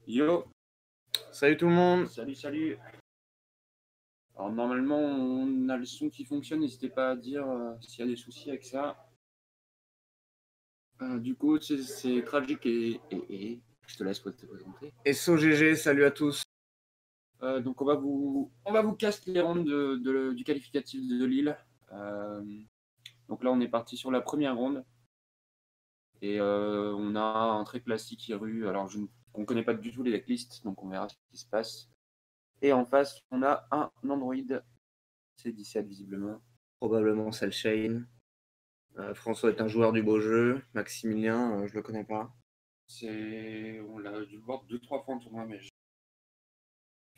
Yo, Salut tout le monde. salut. Alors normalement on a le son qui fonctionne, n'hésitez pas à dire s'il y a des soucis avec ça. Du coup c'est tragique et je te laisse te présenter. Et SOGG, salut à tous. Donc on va vous cast les rounds du qualificatif de Lille. Donc là on est parti sur la première ronde. Et on a un très classique Iru. Alors on ne connaît pas du tout les decklists, donc on verra ce qui se passe. Et en face on a un Android, c'est 17 visiblement. Probablement Cellshane. François est un joueur du beau jeu. Maximilien, je le connais pas. On l'a dû voir 2-3 fois en tournoi, mais j'ai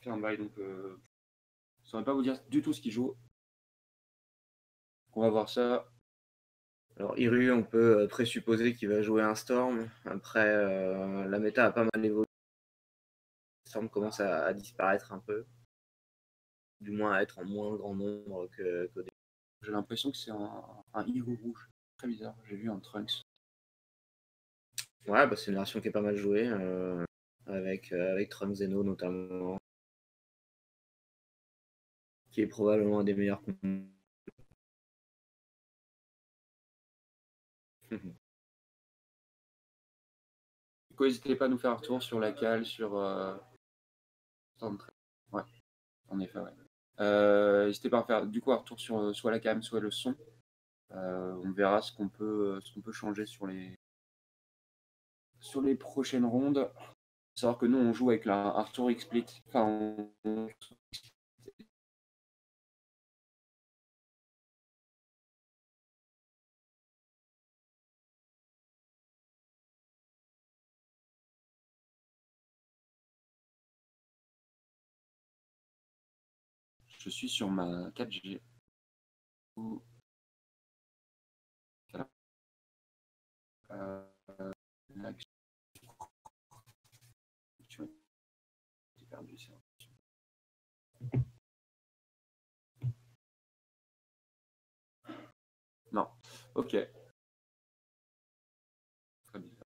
fait un bail, donc je ne saurais pas vous dire du tout ce qu'il joue. On va voir ça. Alors Iru, on peut présupposer qu'il va jouer un Storm. Après, la méta a pas mal évolué. Storm commence à disparaître un peu. Du moins à être en moins grand nombre qu'au début. J'ai l'impression que c'est un Iru rouge. Très bizarre, j'ai vu un Trunks. Ouais, bah, c'est une version qui est pas mal jouée. Avec Trunks Zeno notamment. Qui est probablement un des meilleurs combos. Du coup, n'hésitez pas à nous faire un retour sur la cale, sur Stormtrek. Ouais, en effet, ouais. N'hésitez pas à faire du coup un retour sur soit la cam, soit le son. On verra ce qu'on peut changer sur les prochaines rondes. Faut savoir que nous on joue avec un retour XSplit. Enfin, je suis sur ma 4G. Là, j'ai perdu ça. Non, ok. Très bizarre.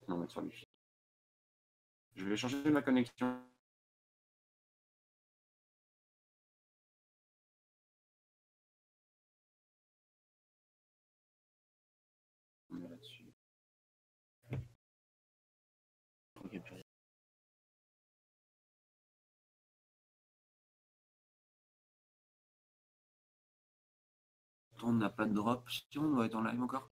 On va mettre sur le fil. Je vais changer ma connexion. On est là-dessus. On n'a pas de drop. Si on doit être en live encore.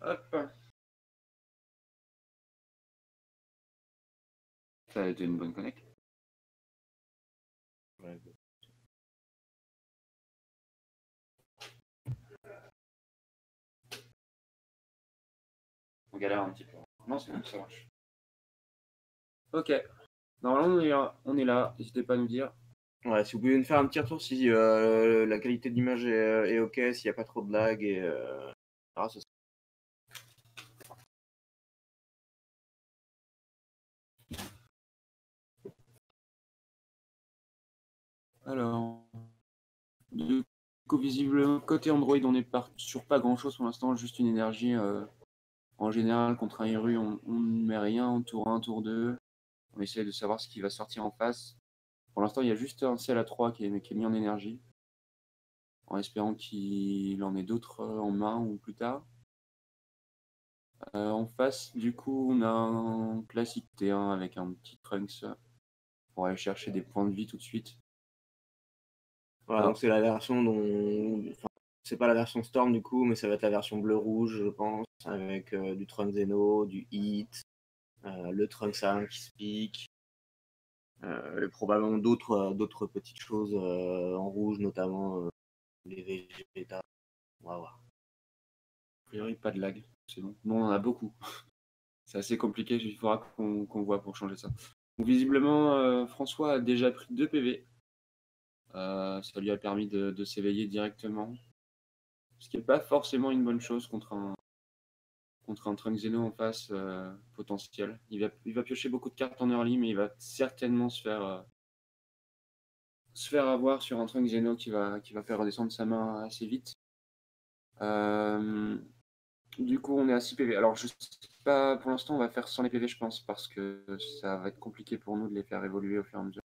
Hop. Ça a été une bonne connect. Ouais. On galère un petit peu. Non, c'est bon, ça marche. Ok. Normalement, on est là. N'hésitez pas à nous dire. Ouais, si vous pouvez nous faire un petit retour si la qualité d'image est ok, s'il n'y a pas trop de lag et ce serait... Alors, du coup, visiblement, côté Android, on est sur pas grand chose pour l'instant, juste une énergie. En général, contre un Iru, on ne met rien en tour 1, tour 2. On essaie de savoir ce qui va sortir en face. Pour l'instant, il y a juste un CL3 qui est mis en énergie, en espérant qu'il en ait d'autres en main ou plus tard. En face, du coup, on a un classique T1 avec un petit Trunks pour aller chercher des points de vie tout de suite. Voilà, donc c'est la version dont... Enfin, c'est pas la version Storm du coup, mais ça va être la version bleu-rouge, je pense, avec du Trunks Zeno, du Hit, le Trunks A1 qui se pique, et probablement d'autres petites choses en rouge, notamment les Vegeta. On va voir. A priori, pas de lag, c'est bon. Non, on en a beaucoup. C'est assez compliqué, il faudra qu'on voit pour changer ça. Donc, visiblement, François a déjà pris 2 PV. Ça lui a permis de s'éveiller directement. Ce qui n'est pas forcément une bonne chose contre un Trunks Zeno en face potentiel. Il va piocher beaucoup de cartes en early, mais il va certainement se faire avoir sur un Trunks Zeno qui va faire redescendre sa main assez vite. Euh, du coup, on est à 6 PV. Alors, je sais pas, pour l'instant, on va faire sans les PV, je pense, parce que ça va être compliqué pour nous de les faire évoluer au fur et à mesure.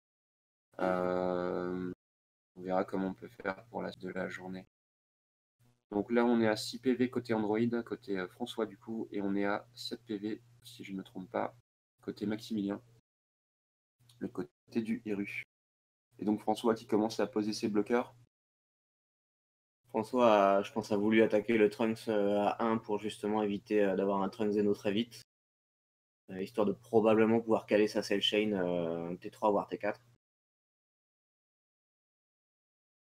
On verra comment on peut faire pour la suite de la journée. Donc là, on est à 6 PV côté Android, côté François, du coup, et on est à 7 PV, si je ne me trompe pas, côté Maximilien, le côté du Hiru. Et donc François qui commence à poser ses bloqueurs. François, je pense, a voulu attaquer le Trunks à 1 pour justement éviter d'avoir un Trunks Zeno très vite, histoire de probablement pouvoir caler sa Cell Chain T3 voire T4.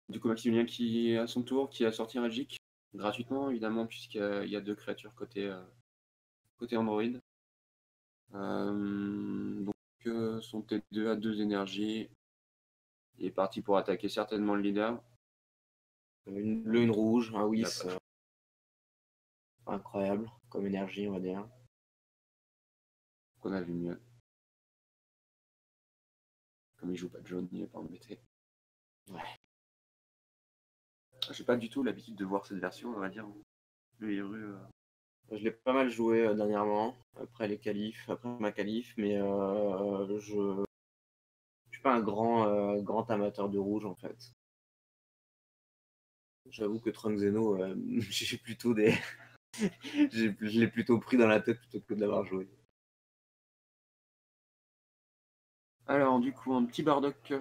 Du coup, Maximilien qui, à son tour, qui a sorti Magic, gratuitement évidemment, puisqu'il y a 2 créatures côté Android. Donc son T2 a 2 énergies. Il est parti pour attaquer certainement le leader. Une rouge, un Whis. Incroyable comme énergie, on va dire. Qu'on a vu mieux. Comme il joue pas de jaune, il n'est pas embêté. Ouais. J'ai pas du tout l'habitude de voir cette version, on va dire. Le Hiru. Je l'ai pas mal joué dernièrement, après les qualifs, après ma qualif, mais je suis pas un grand amateur de rouge en fait. J'avoue que Trunks Zeno, j'ai plutôt des. Je l'ai plutôt pris dans la tête plutôt que de l'avoir joué. Alors, du coup, un petit Bardock.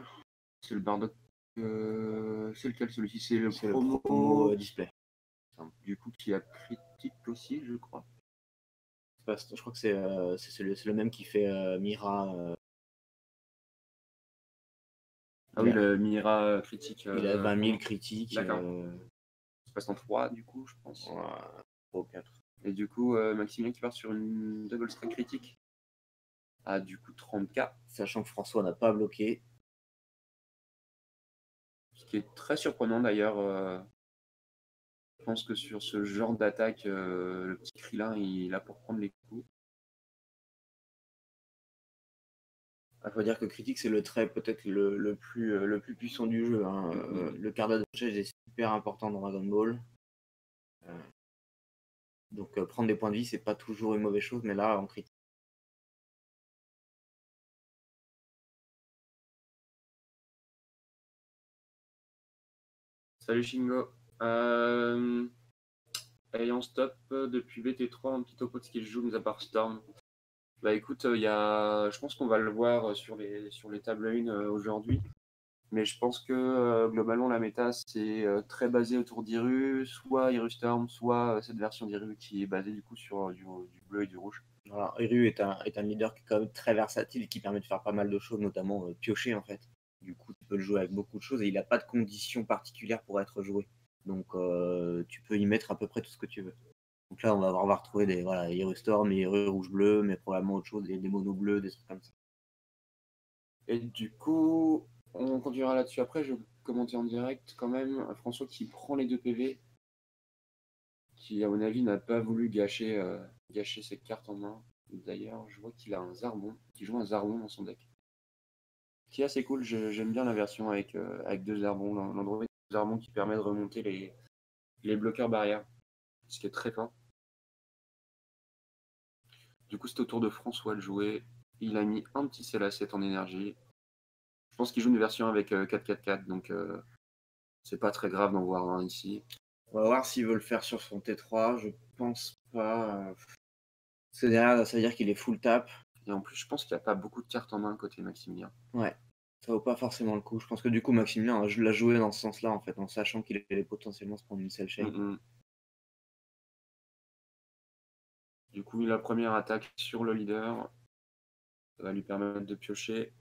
C'est le Bardock. C'est lequel celui-ci? C'est le promo display. Du coup, qui a critique aussi, je crois. Je crois que c'est le même qui fait Mira. Ah oui, le Mira critique. Il a 20 000 critiques. D'accord. Ça passe en 3, du coup, je pense. 3 ou 4. Et du coup, Maximilien qui part sur une double strike critique. Ah, du coup, 30k. Sachant que François n'a pas bloqué. Ce qui est très surprenant d'ailleurs. Je pense que sur ce genre d'attaque, le petit Krillin, il a pour prendre les coups. Il faut dire que critique, c'est le trait peut-être le plus puissant du jeu. Hein. Le quart d'adressage est super important dans Dragon Ball. Donc prendre des points de vie, c'est pas toujours une mauvaise chose, mais là, en critique. Salut Shingo. Ayant stop depuis VT3, un petit topo de ce qu'il joue, mis à part Storm. Bah écoute, je pense qu'on va le voir sur les tables 1 aujourd'hui. Mais je pense que globalement la méta c'est très basé autour d'Iru, soit Iru Storm, soit cette version d'Iru qui est basée du coup sur du bleu et du rouge. Alors, Iru est un leader qui est quand même très versatile et qui permet de faire pas mal de choses, notamment piocher en fait. Du coup, tu peux le jouer avec beaucoup de choses et il n'a pas de conditions particulières pour être joué. Donc, tu peux y mettre à peu près tout ce que tu veux. Donc là, on va retrouver des Iru Storm, Iru rouge-bleu, mais probablement autre chose, des monos bleus, des trucs comme ça. Et du coup, on continuera là-dessus après. Je vais commenter en direct quand même. François qui prend les 2 PV, qui à mon avis n'a pas voulu gâcher ses cartes en main. D'ailleurs, je vois qu'il a un Zarbon, qui joue un Zarbon dans son deck. Qui est assez cool, j'aime bien la version avec 2 Zarbons. L'Android Zarbon qui permet de remonter les bloqueurs barrières, ce qui est très fort. Du coup, c'est au tour de François de jouer. Il a mis un petit CL7 en énergie. Je pense qu'il joue une version avec 4-4-4, donc c'est pas très grave d'en voir un ici. On va voir s'il veut le faire sur son T3. Je pense pas. Parce que derrière, ça veut dire qu'il est full tap. Et en plus, je pense qu'il n'y a pas beaucoup de cartes en main côté Maximilien. Ouais, ça vaut pas forcément le coup. Je pense que du coup, Maximilien l'a joué dans ce sens-là, en fait, en sachant qu'il allait potentiellement se prendre une Cell Chain. Du coup, la première attaque sur le leader. Ça va lui permettre de piocher.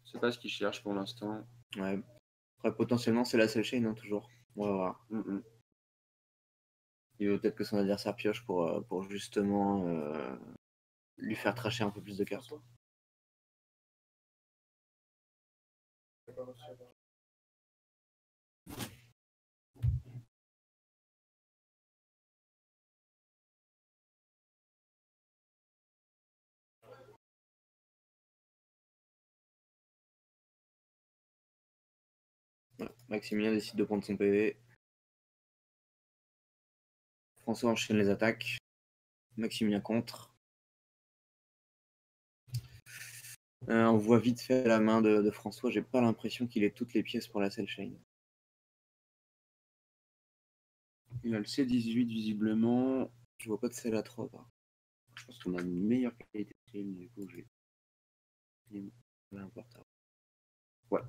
Je sais pas ce qu'il cherche pour l'instant. Ouais. Après, potentiellement, c'est la Cell Chain, hein, toujours. On va voir. Il veut peut-être que son adversaire pioche pour justement lui faire tracher un peu plus de cartes. Voilà. Maximilien décide de prendre son PV. François enchaîne les attaques. Maximilien contre. On voit vite fait la main de François. J'ai pas l'impression qu'il ait toutes les pièces pour la cell chain. Il a le C18 visiblement. Je vois pas de cell à 3. Je pense qu'on a une meilleure qualité de stream, du coup j'ai un portable. Ouais.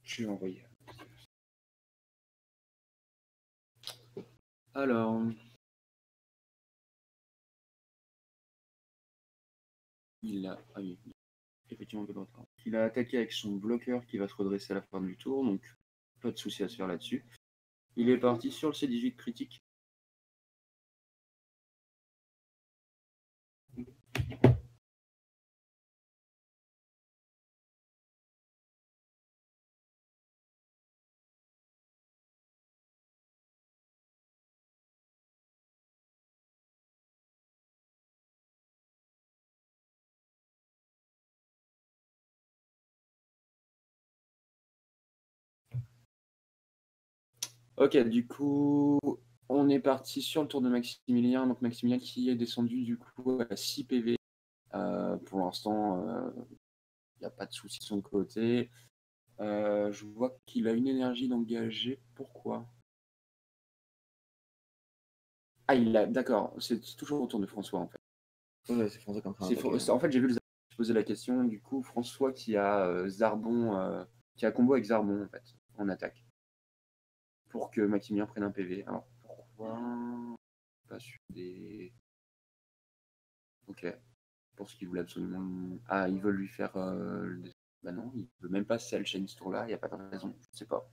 Je vais envoyer. Alors. Il a. Ah oui, effectivement un peu de retard. Il a attaqué avec son bloqueur qui va se redresser à la fin du tour, donc pas de souci à se faire là-dessus. Il est parti sur le C18 critique. Ok, du coup, on est parti sur le tour de Maximilien. Donc Maximilien qui est descendu du coup à 6 PV. Pour l'instant, il n'y a pas de souci de son côté. Je vois qu'il a une énergie d'engager. Pourquoi? Ah, il a. D'accord, c'est toujours au tour de François en fait. Ouais, c'est François qui est en train d'attaquer. En fait, j'ai vu le poser la question. Du coup, François qui a Zarbon, qui a combo avec Zarbon en fait, en attaque. Pour que Maximilien prenne un PV. Alors pourquoi? Pas sur des. Ok. Pour ce qu'il voulait absolument. Ah, ils veulent lui faire. Bah non, il veut même pas cell chain ce tour-là, il n'y a pas de raison, je sais pas.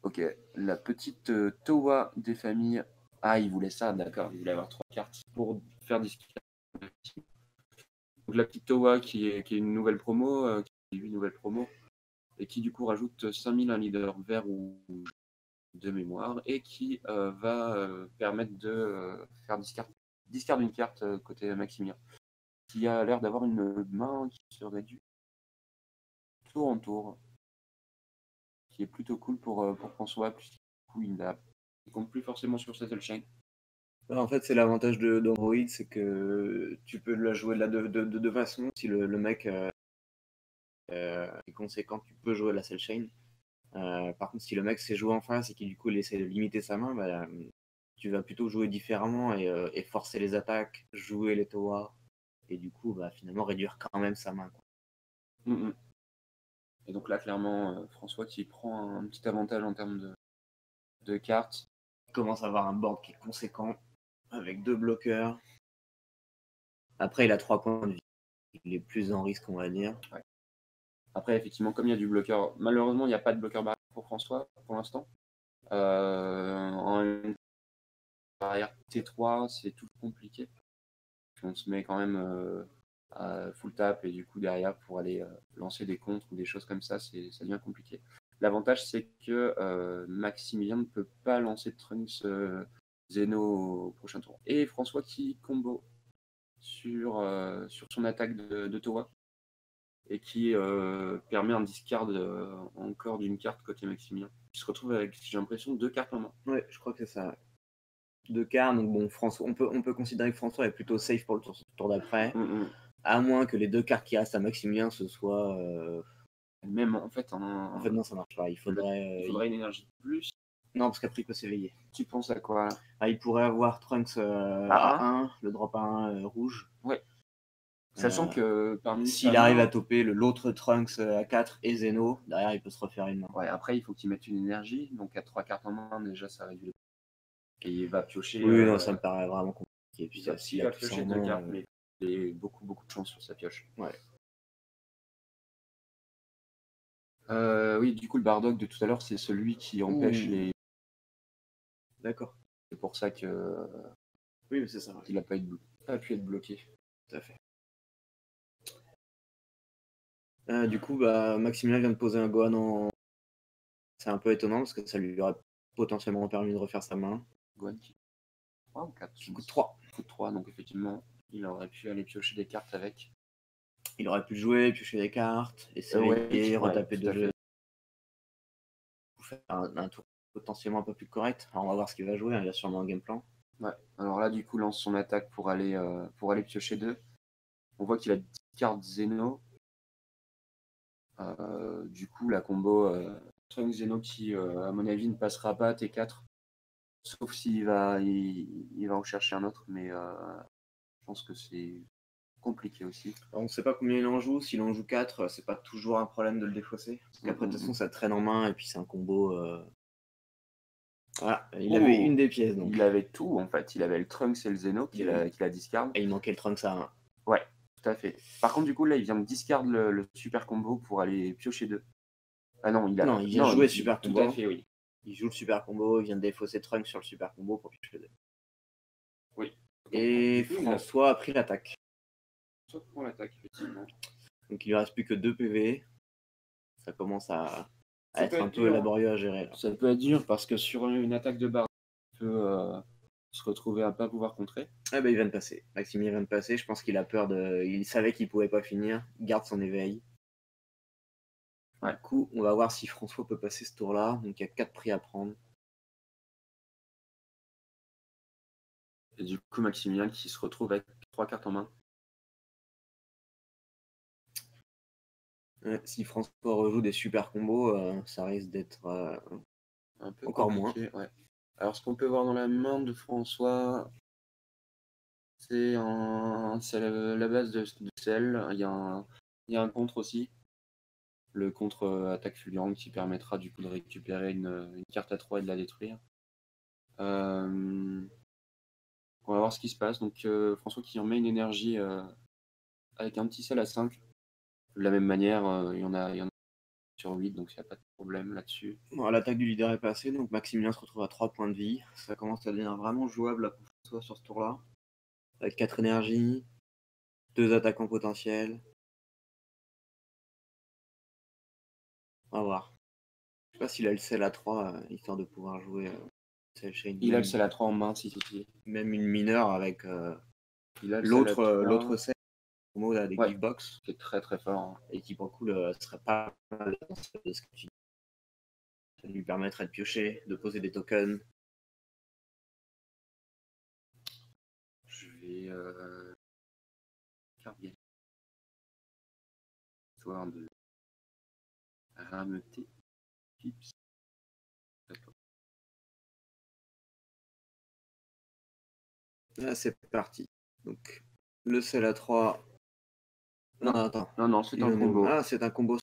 Ok, la petite Towa des familles. Ah, il voulait ça, d'accord, il voulait avoir 3 cartes pour faire disquer. Donc la petite Towa qui est une nouvelle promo, qui est une nouvelle promo, et qui du coup rajoute 5000 un leader vert ou de mémoire, et qui va permettre de faire discard une carte côté Maximien, qui a l'air d'avoir une main qui se réduit tour en tour, qui est plutôt cool pour François, puisqu'il compte plus forcément sur cette chain. En fait, c'est l'avantage d'Android, c'est que tu peux la jouer de deux façons. Si le mec est conséquent, tu peux jouer la cell chain. Par contre, si le mec sait jouer en face et qui du coup il essaie de limiter sa main, bah, tu vas plutôt jouer différemment et forcer les attaques, jouer les Towa, et du coup bah, finalement réduire quand même sa main, quoi. Et donc là, clairement, François qui prend un petit avantage en termes de cartes. Il commence à avoir un board qui est conséquent, avec 2 bloqueurs. Après, il a 3 points de vie. Il est plus en risque, on va dire. Ouais. Après, effectivement, comme il y a du bloqueur, malheureusement, il n'y a pas de bloqueur barrière pour François pour l'instant. En barrière T3, c'est tout compliqué. On se met quand même à full tap et du coup derrière pour aller lancer des contres ou des choses comme ça, ça devient compliqué. L'avantage c'est que Maximilien ne peut pas lancer de Trunks Zeno au prochain tour. Et François qui combo sur son attaque de Towa et qui permet un discard encore d'une carte côté Maximilien. Il se retrouve avec, j'ai l'impression, 2 cartes en main. Ouais, je crois que c'est ça. 2 cartes, donc bon, François, on peut considérer que François est plutôt safe pour le tour d'après, à moins que les 2 cartes qui restent à Maximilien ce soit. Même en fait, non, ça marche pas. Il faudrait une énergie de plus. Non, parce qu'après il peut s'éveiller. Tu penses à quoi? Il pourrait avoir Trunks à 1, le drop à 1 rouge. Ouais. Sachant que parmi s'il arrive à toper l'autre Trunks à 4 et Zeno, derrière il peut se refaire une main. Ouais, après il faut qu'il mette une énergie, donc à 3 cartes en main déjà ça réduit. Et il va piocher. Oui, non, ça me paraît vraiment compliqué. Puis s'il va piocher 2 cartes, mais il a beaucoup de chance sur sa pioche. Ouais. Oui, du coup le Bardock de tout à l'heure c'est celui qui empêche les. D'accord. C'est pour ça que. Oui, mais c'est ça. Il n'a pas pu être bloqué. Tout à fait. Du coup, bah, Maximilien vient de poser un Gohan en. C'est un peu étonnant parce que ça lui aurait potentiellement permis de refaire sa main. Gohan qui 3 ou 4 qui coûte 3. Qui coûte 3, donc effectivement, il aurait pu aller piocher des cartes avec. Il aurait pu jouer, piocher des cartes, essayer, retaper tout à deux jeux, fait. pour faire un tour potentiellement un peu plus correct. Alors, on va voir ce qu'il va jouer, hein, il a sûrement un game plan. Ouais. Alors là, du coup, lance son attaque pour aller piocher 2. On voit qu'il a 10 cartes Zeno. Du coup, la combo Trunks Zeno qui, à mon avis, ne passera pas à T4. Sauf s'il va, il va en chercher un autre, mais je pense que c'est compliqué aussi. Alors, on ne sait pas combien il en joue. S'il en joue 4, c'est pas toujours un problème de le défausser. Parce qu'après, de toute façon, ça traîne en main et puis c'est un combo. Voilà, il avait une des pièces. Donc. Il avait tout en fait. Il avait le Trunks et le Zeno qu'il a discard. Et il manquait le Trunks à 1. Ouais, tout à fait. Par contre, du coup, là, il vient de discard le super combo pour aller piocher 2. Ah non, il vient jouer super combo. Tout à fait, oui. Il joue le super combo, il vient de défausser Trunks sur le super combo pour piocher 2. Oui. Et François a pris l'attaque. François prend l'attaque, effectivement. Donc il lui reste plus que 2 PV. Ça commence à être un peu laborieux à gérer. Là. Ça peut être dur parce que sur une attaque de barre, il peut se retrouver à pas pouvoir contrer. Ah bah il vient de passer. Maximilien vient de passer. Je pense qu'il a peur de. Il savait qu'il pouvait pas finir. Il garde son éveil. Ouais. Du coup, on va voir si François peut passer ce tour-là. Donc il y a 4 prix à prendre. Et du coup, Maximilien qui se retrouve avec 3 cartes en main. Si François rejoue des super combos, ça risque d'être un peu encore compliqué, moins. Ouais. Alors, ce qu'on peut voir dans la main de François, c'est la base de sel. Il y a un contre aussi. Le contre attaque fulgurante qui permettra du coup de récupérer une carte à 3 et de la détruire. On va voir ce qui se passe. Donc, François qui remet une énergie avec un petit sel à 5. De la même manière, il y en a sur 8, donc il n'y a pas de problème là-dessus. Bon, l'attaque du leader est passée, donc Maximilien se retrouve à 3 points de vie. Ça commence à devenir vraiment jouable pour François sur ce tour-là. Avec 4 énergies, 2 attaquants potentiels. On va voir. Je sais pas s'il a le sel à 3, histoire de pouvoir jouer sel shade. Il a le sel à 3 en main, si. Même une mineure avec l'autre sel. Promo là, des Givebox. C'est très très fort. Hein. Et qui pour le coup serait pas mal de ce que tu dis. Ça lui permettrait de piocher, de poser des tokens. Je vais carte game. Histoire de rameuter Pips. Là c'est parti. Donc le sel à 3. Non, attends. Non, c'est un combo. Ah, c'est un combo.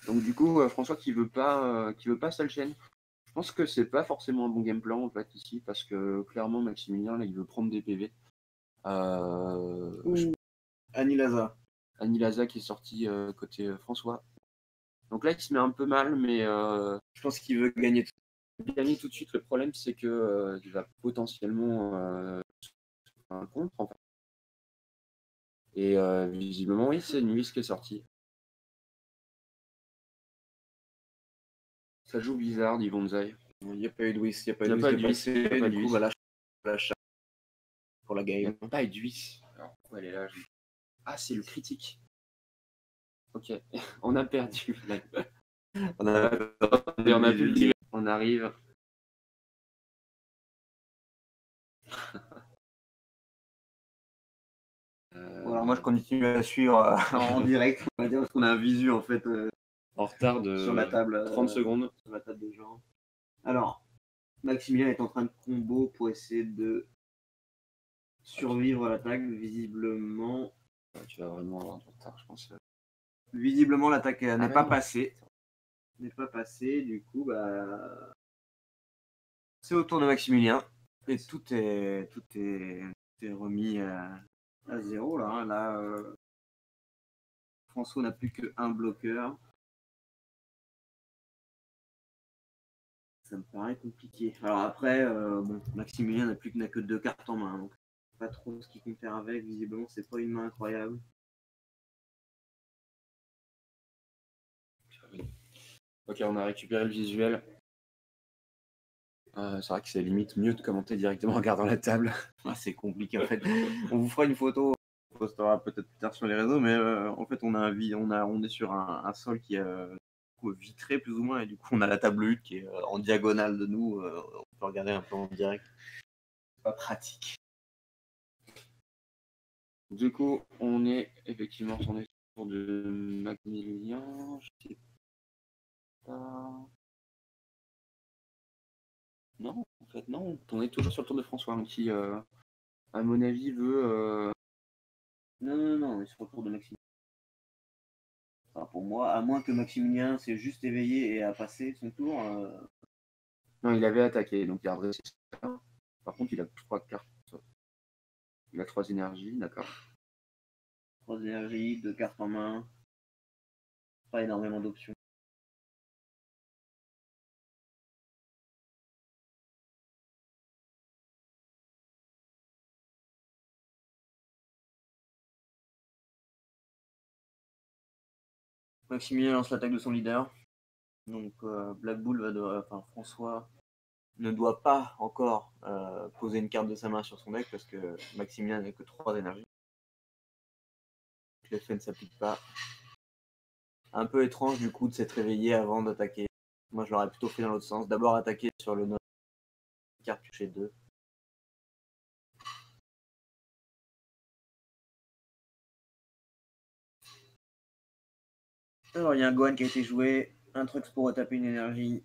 Donc du coup, François qui veut pas seul chaîne. Je pense que c'est pas forcément un bon game plan en fait ici parce que clairement Maximilien là il veut prendre des PV. Anilaza. Anilaza qui est sorti côté François. Donc là il se met un peu mal, mais je pense qu'il veut gagner tout de suite. Le problème c'est que il va potentiellement un contre en fait. Et visiblement oui c'est une vis qui est sortie. Ça joue bizarre, dit Bonzai. Il n'y a pas eu de whis, il n'y a pas eu de whis. Du coup, on va lâcher pour la game. Il n'y a pas eu de whis. Alors pourquoi elle est là Ah, c'est le critique. Ok, on a perdu. on a plus on arrive. Alors moi je continue à suivre en direct, on va dire, parce qu'on a un visu en fait en retard de sur la table 30 secondes. Sur la table des gens. Alors, Maximilien est en train de combo pour essayer de survivre à l'attaque, visiblement. Tu vas vraiment avoir du retard, je pense. Visiblement l'attaque n'est pas passée. N'est pas passée, du coup bah c'est au tour de Maximilien. Et tout est remis à 0 là. Là François n'a plus qu'un bloqueur. Ça me paraît compliqué. Alors après, Maximilien n'a que 2 cartes en main, donc pas trop ce qu'il compte faire avec. Visiblement, c'est pas une main incroyable. Ok, on a récupéré le visuel. C'est vrai que c'est limite mieux de commenter directement en regardant la table. C'est compliqué en fait. On vous fera une photo postera peut-être plus tard sur les réseaux, mais en fait, on est sur un sol qui est vitré plus ou moins, et du coup, on a la table hutte qui est en diagonale de nous. On peut regarder un peu en direct. C'est pas pratique. Du coup, on est effectivement tourné sur de Maximilien. Je sais pas. Non, en fait, non. On est toujours sur le tour de François, hein, qui, à mon avis, veut. Non, on est sur le tour de Maximilien. Enfin, pour moi, à moins que Maximilien s'est juste éveillé et a passé son tour. Non, il avait attaqué, donc il a redressé ça. Par contre, il a 3 cartes. Il a 3 énergies, d'accord. 3 énergies, 2 cartes en main. Pas énormément d'options. Maximilien lance l'attaque de son leader. Donc Black Bull François ne doit pas encore poser une carte de sa main sur son deck parce que Maximilien n'a que 3 énergies. L'effet ne s'applique pas. Un peu étrange du coup de s'être réveillé avant d'attaquer. Moi je l'aurais plutôt fait dans l'autre sens. D'abord attaquer sur le note carte piocher 2. Alors il y a un Gohan qui a été joué, un Trux pour retaper une énergie.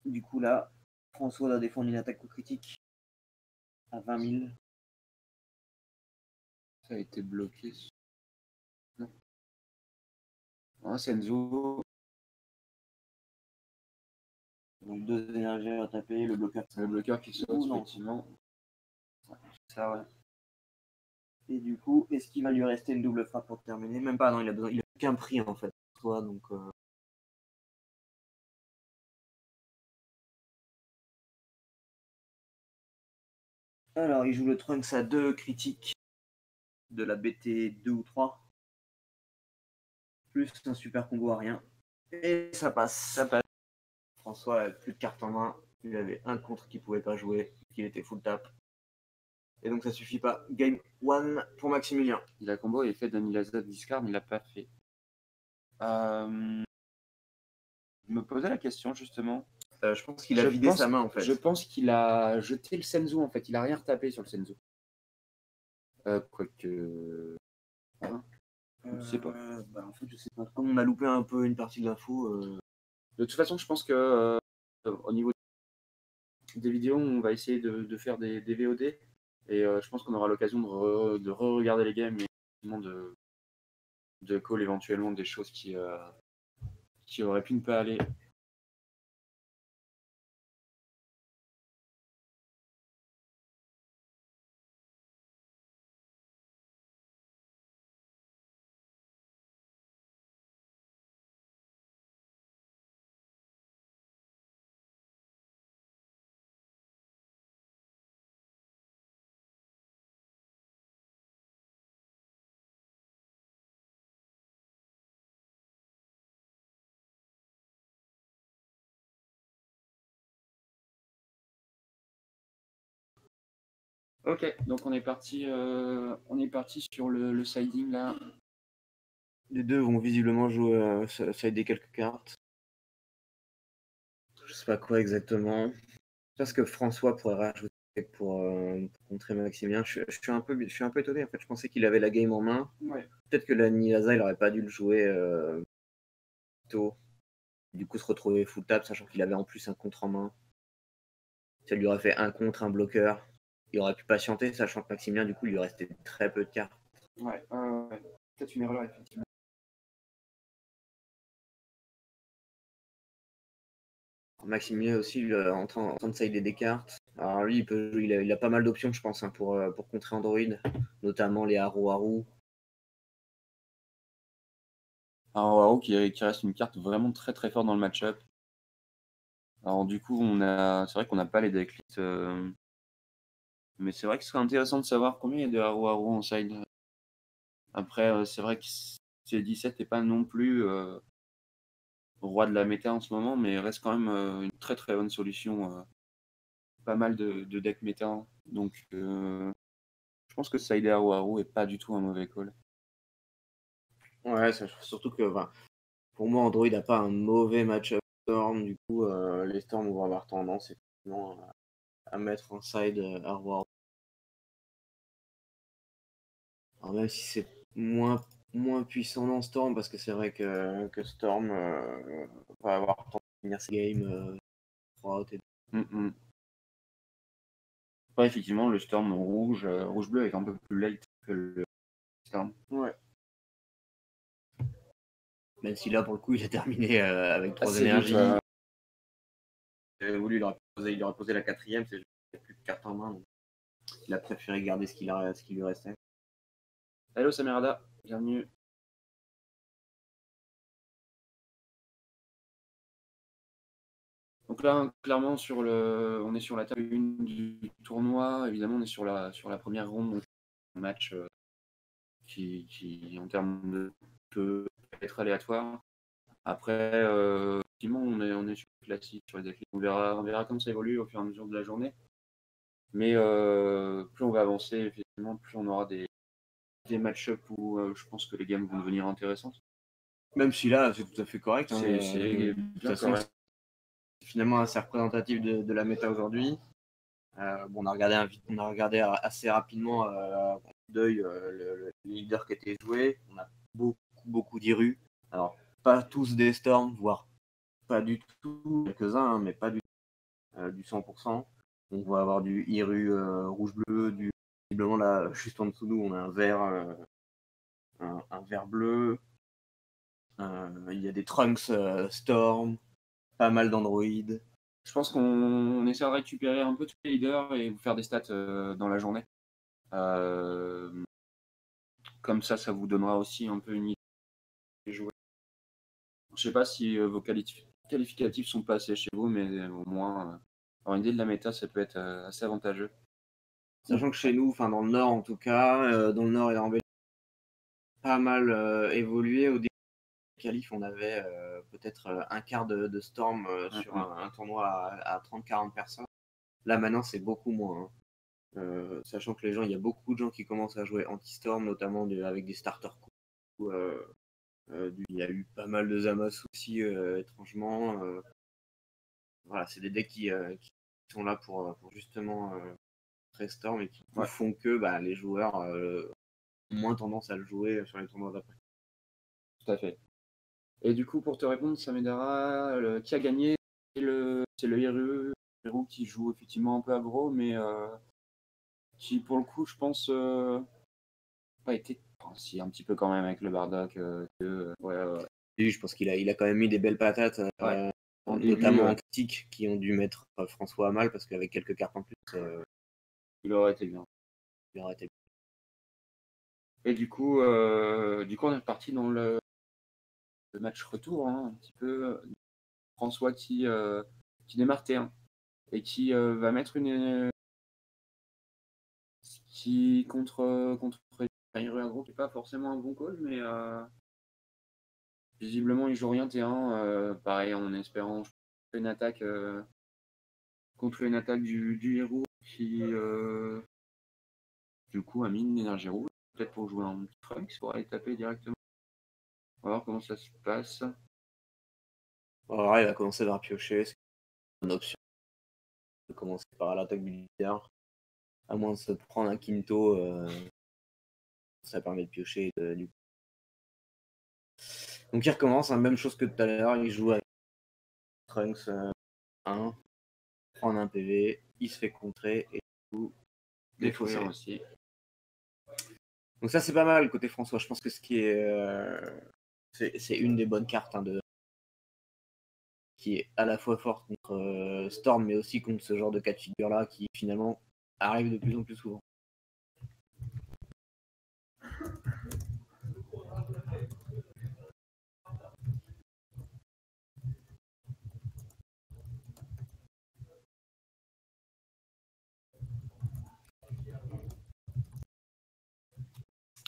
Du coup là, François doit défendre une attaque au critique à 20 000. Ça a été bloqué. Non. Ah, Senzo. Donc 2 énergies à taper, le bloqueur qui saute, effectivement. Ça, ouais. Et du coup, est-ce qu'il va lui rester une double frappe pour terminer? Même pas, non, il a qu'un prix en fait. Toi, donc. Alors, il joue le Trunks à 2 critiques de la BT 2 ou 3. Plus un super combo à rien. Et ça passe. Ça passe. François avait plus de cartes en main. Il avait un contre qu'il pouvait pas jouer, qu'il était full tap. Et donc ça suffit pas. Game 1 pour Maximilien. Il a combo et fait Danilaza discard, mais il l'a pas fait. Je me posais la question justement. Je pense qu'il a vidé sa main en fait. Je pense qu'il a jeté le Senzu en fait. Il a rien retapé sur le Senzu. Quoique. Hein, je sais pas. En fait, je sais pas. Comme on a loupé un peu une partie de l'info. De toute façon, je pense que au niveau des vidéos, on va essayer de faire des VOD. Et je pense qu'on aura l'occasion de re-regarder les games et de call éventuellement des choses qui auraient pu ne pas aller. Ok, donc on est parti sur le siding là. Les deux vont visiblement jouer sider quelques cartes. Je sais pas quoi exactement. Parce que François pourrait rajouter pour contrer Maximilien. Je suis un peu étonné en fait. Je pensais qu'il avait la game en main. Ouais. Peut-être que la Nilaza il aurait pas dû le jouer tôt. Du coup se retrouver full tap sachant qu'il avait en plus un contre en main. Ça lui aurait fait un contre, un bloqueur. Il aurait pu patienter, sachant que Maximilien, du coup, il lui restait très peu de cartes. Ouais, peut-être une erreur, effectivement. Maximilien aussi, il est en train de sider des cartes. Alors lui, il a pas mal d'options, je pense, hein, pour contrer Android, notamment les Haru. Haru qui reste une carte vraiment très très forte dans le match-up. Alors du coup, c'est vrai qu'on n'a pas les decklists, mais c'est vrai que ce serait intéressant de savoir combien il y a de Haru en side. Après, c'est vrai que C17 n'est pas non plus roi de la méta en ce moment, mais reste quand même une très très bonne solution. Pas mal de decks méta, donc je Je pense que Saider Haru est pas du tout un mauvais call. Ouais, surtout que pour moi, Android n'a pas un mauvais match-up Storm. Du coup, les Storms vont avoir tendance effectivement à mettre un side Hardware. Alors même si c'est moins puissant dans Storm, parce que c'est vrai que Storm va avoir tendance à finir ses games 3 out et Ouais, effectivement, le Storm rouge-bleu est un peu plus late que le Storm. Ouais. Même si là, pour le coup, il a terminé avec 3 Assez énergies. vite, Il avait voulu, il aurait posé la 4ème, c'est juste qu'il n'y a plus de carte en main. Donc il a préféré garder ce qui lui restait. Hello Samerada, bienvenue. Donc là, clairement, on est sur la table 1 du tournoi. Évidemment, on est sur la première ronde, donc un match qui, en termes de peut être aléatoire. Après, effectivement, on est sur le classique, sur les défis. On verra comment ça évolue au fur et à mesure de la journée. Mais plus on va avancer, effectivement, plus on aura des match-ups où je pense que les games vont devenir intéressantes. Même si là, c'est tout à fait correct. Hein, c'est de toute bien façon, correct. c'est finalement assez représentatif de la méta aujourd'hui. On a regardé assez rapidement d'œil le leader qui était joué. On a beaucoup d'Iru. Alors, pas tous des Storms, voire pas du tout, quelques-uns, hein, mais pas du 100%. On va avoir du Iru rouge-bleu, visiblement là, juste en dessous de nous, on a un vert bleu. Il y a des Trunks Storm, pas mal d'Android. Je pense qu'on essaie de récupérer un peu tous les leaders et vous faire des stats dans la journée. Comme ça vous donnera aussi un peu une idée des joueurs. Je sais pas si vos qualificatifs sont passés chez vous, mais au moins avoir une idée de la méta, ça peut être assez avantageux. Sachant que chez nous, dans le nord en tout cas, dans le nord et en Belgique, pas mal évolué. Au début du qualif, on avait peut-être un quart de Storm sur un tournoi à 30-40 personnes. Là maintenant, c'est beaucoup moins. Hein. Sachant que il y a beaucoup de gens qui commencent à jouer anti-Storm, notamment avec des starters cool. Il y a eu pas mal de Zamasu aussi, étrangement. Voilà, c'est des decks qui sont là pour justement très Storm et qui font que les joueurs ont moins tendance à le jouer sur les tournois d'après. Tout à fait. Et du coup, pour te répondre, Samedara, qui a gagné, c'est le Hiru qui joue effectivement un peu aggro, mais qui, pour le coup, je pense, pas été. Enfin, si, un petit peu quand même avec le Bardock. Oui, je pense qu'il a quand même mis des belles patates, notamment en critique, qui ont dû mettre François à mal, parce qu'avec quelques cartes en plus, il aurait été bien. Et du coup, on est reparti dans le match retour, hein, un petit peu. François qui démarre T1 et qui va mettre une. Qui contre Hiru Agro, qui n'est pas forcément un bon call, mais visiblement il joue rien T1. Pareil, en espérant une attaque contre une attaque du héros qui du coup a mis une énergie rouge, peut-être pour jouer un petit Trunks pour aller taper directement. On va voir comment ça se passe. Alors, il va commencer par piocher, c'est une option de commencer par l'attaque du leader, à moins de se prendre un Quinto, ça permet de piocher du coup. Donc il recommence, même chose que tout à l'heure, il joue avec Trunks 1, prendre un PV, il se fait contrer et du coup défausser aussi. Donc ça c'est pas mal côté François, je pense que ce qui est c'est une des bonnes cartes qui est à la fois forte contre Storm mais aussi contre ce genre de cas de figure là qui finalement arrive de plus en plus souvent.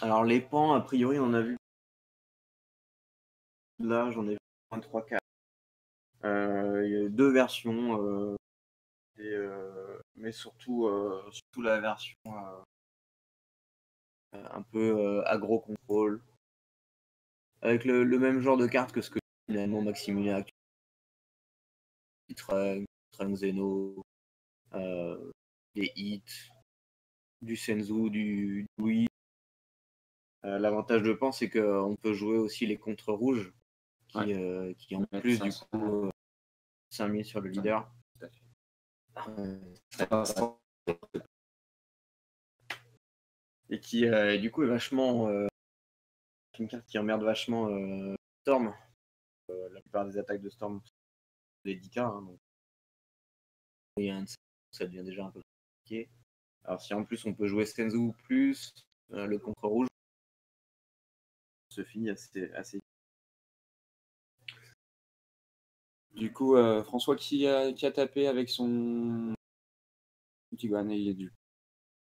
Alors les pans, a priori, on a vu. Là, j'en ai vu 3-4. Il y a eu 2 versions, mais surtout la version un peu aggro contrôle, avec le même genre de carte que ce que finalement Maximilien actuel, Trunks Zeno, des hits, du Senzu, du Wii. L'avantage de Pan, c'est qu'on peut jouer aussi les contre rouges qui en plus du coup 5000 sur le leader. Et qui du coup est vachement une carte qui emmerde vachement Storm. La plupart des attaques de Storm sont des 10k, hein, donc et ça devient déjà un peu compliqué. Alors si en plus on peut jouer Senzu plus le contre rouge, se finit assez. Du coup, François qui a tapé avec son petit grenade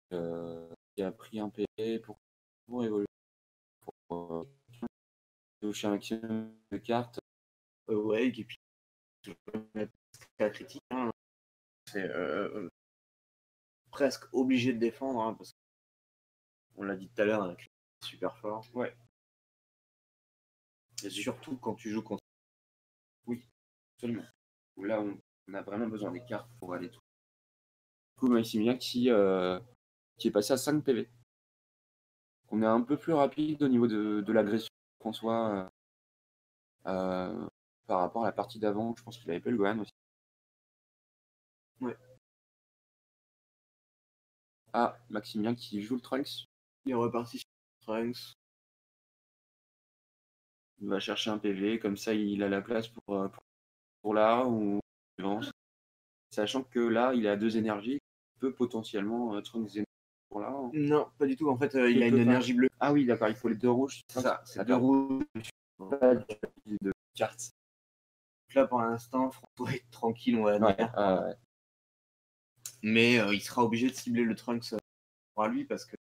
qui a pris un PV pour évoluer, pour toucher un maximum de cartes. Ouais, et puis je peux mettre la critique. Hein. C'est presque obligé de défendre, hein, parce qu'on l'a dit tout à l'heure, la critique est super fort. Ouais. Et surtout quand tu joues contre. Oui, absolument. Là, on a vraiment besoin des cartes pour aller tout. Du coup, Maximilien qui est passé à 5 PV. On est un peu plus rapide au niveau de l'agression de François par rapport à la partie d'avant. Je pense qu'il avait pas le Gohan aussi. Ouais. Ah, Maximilien qui joue le Trunks. Il est reparti sur Trunks. Il va chercher un PV, comme ça il a la place pour là ou sachant que là il a 2 énergies, il peut potentiellement Trunks pour là. Non, pas du tout. En fait, il a une énergie bleue. Ah oui, d'accord, il faut les 2 rouges. C'est ça, c'est 2 rouges. Pas de cartes. Là, pour l'instant, François est tranquille, on va dire. Ouais. Mais il sera obligé de cibler le Trunks pour lui parce que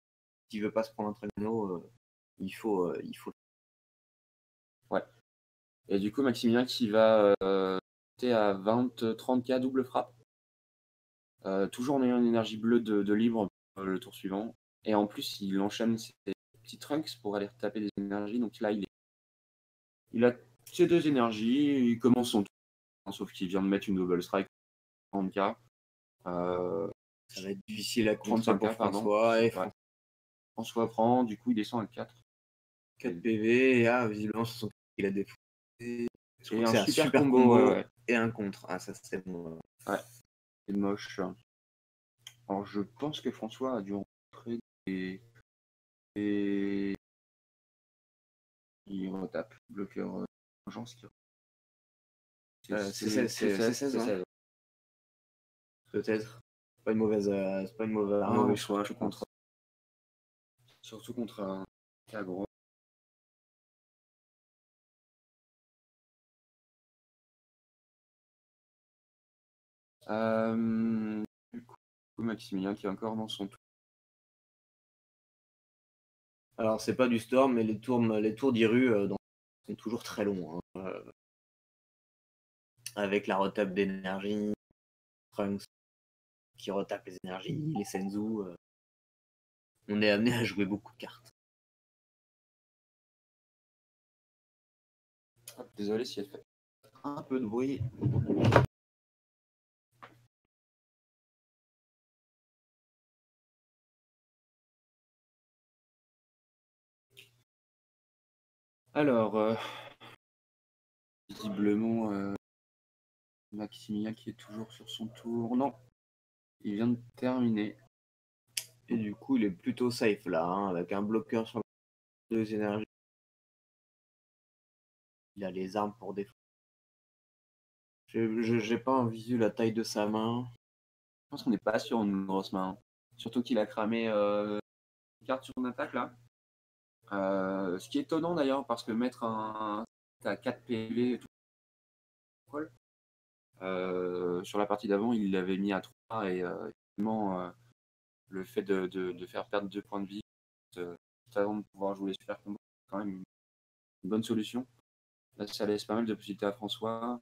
s'il veut pas se prendre un Trunks, il faut. Ouais. Et du coup, Maximilien qui va monter à 30k double frappe. Toujours en ayant une énergie bleue de libre le tour suivant. Et en plus, il enchaîne ses petits Trunks pour aller taper des énergies. Donc là, il a ses 2 énergies. Il commence son tour. Sauf qu'il vient de mettre une double strike 30k. Ça va être difficile à contrer pour François. Ouais. François prend, du coup, il descend à 4. 4 PV, et visiblement, ce sont qu'il a défaussé. Et un super combo. Ouais. Et un contre. Ah, ça, c'est bon. Ouais, c'est moche. Alors, je pense que François a dû rentrer et il retape. Bloqueur urgence. C'est 16. Peut-être. C'est pas une mauvaise. C'est pas une mauvaise. Un mauvais choix, je pense. Surtout contre un agro. Du coup, Maximilien qui est encore dans son tour. Alors, c'est pas du Storm, mais les tours d'Iru sont toujours très longs. Hein. Avec la retape d'énergie, Trunks qui retape les énergies, les Senzu. On est amené à jouer beaucoup de cartes. Désolé si elle fait un peu de bruit. Alors, visiblement, Maximilien qui est toujours sur son tour. Non, il vient de terminer. Et du coup, il est plutôt safe là, hein, avec un bloqueur sur les 2 énergies. Il a les armes pour défendre. J'ai pas un visu la taille de sa main. Je pense qu'on n'est pas sur une grosse main. Surtout qu'il a cramé une carte sur une attaque là. Ce qui est étonnant d'ailleurs, parce que mettre un à 4 PV sur la partie d'avant, il l'avait mis à 3 et effectivement, le fait de faire perdre 2 points de vie avant de pouvoir jouer les super combos, c'est quand même une bonne solution. Là, ça laisse pas mal de possibilités à François.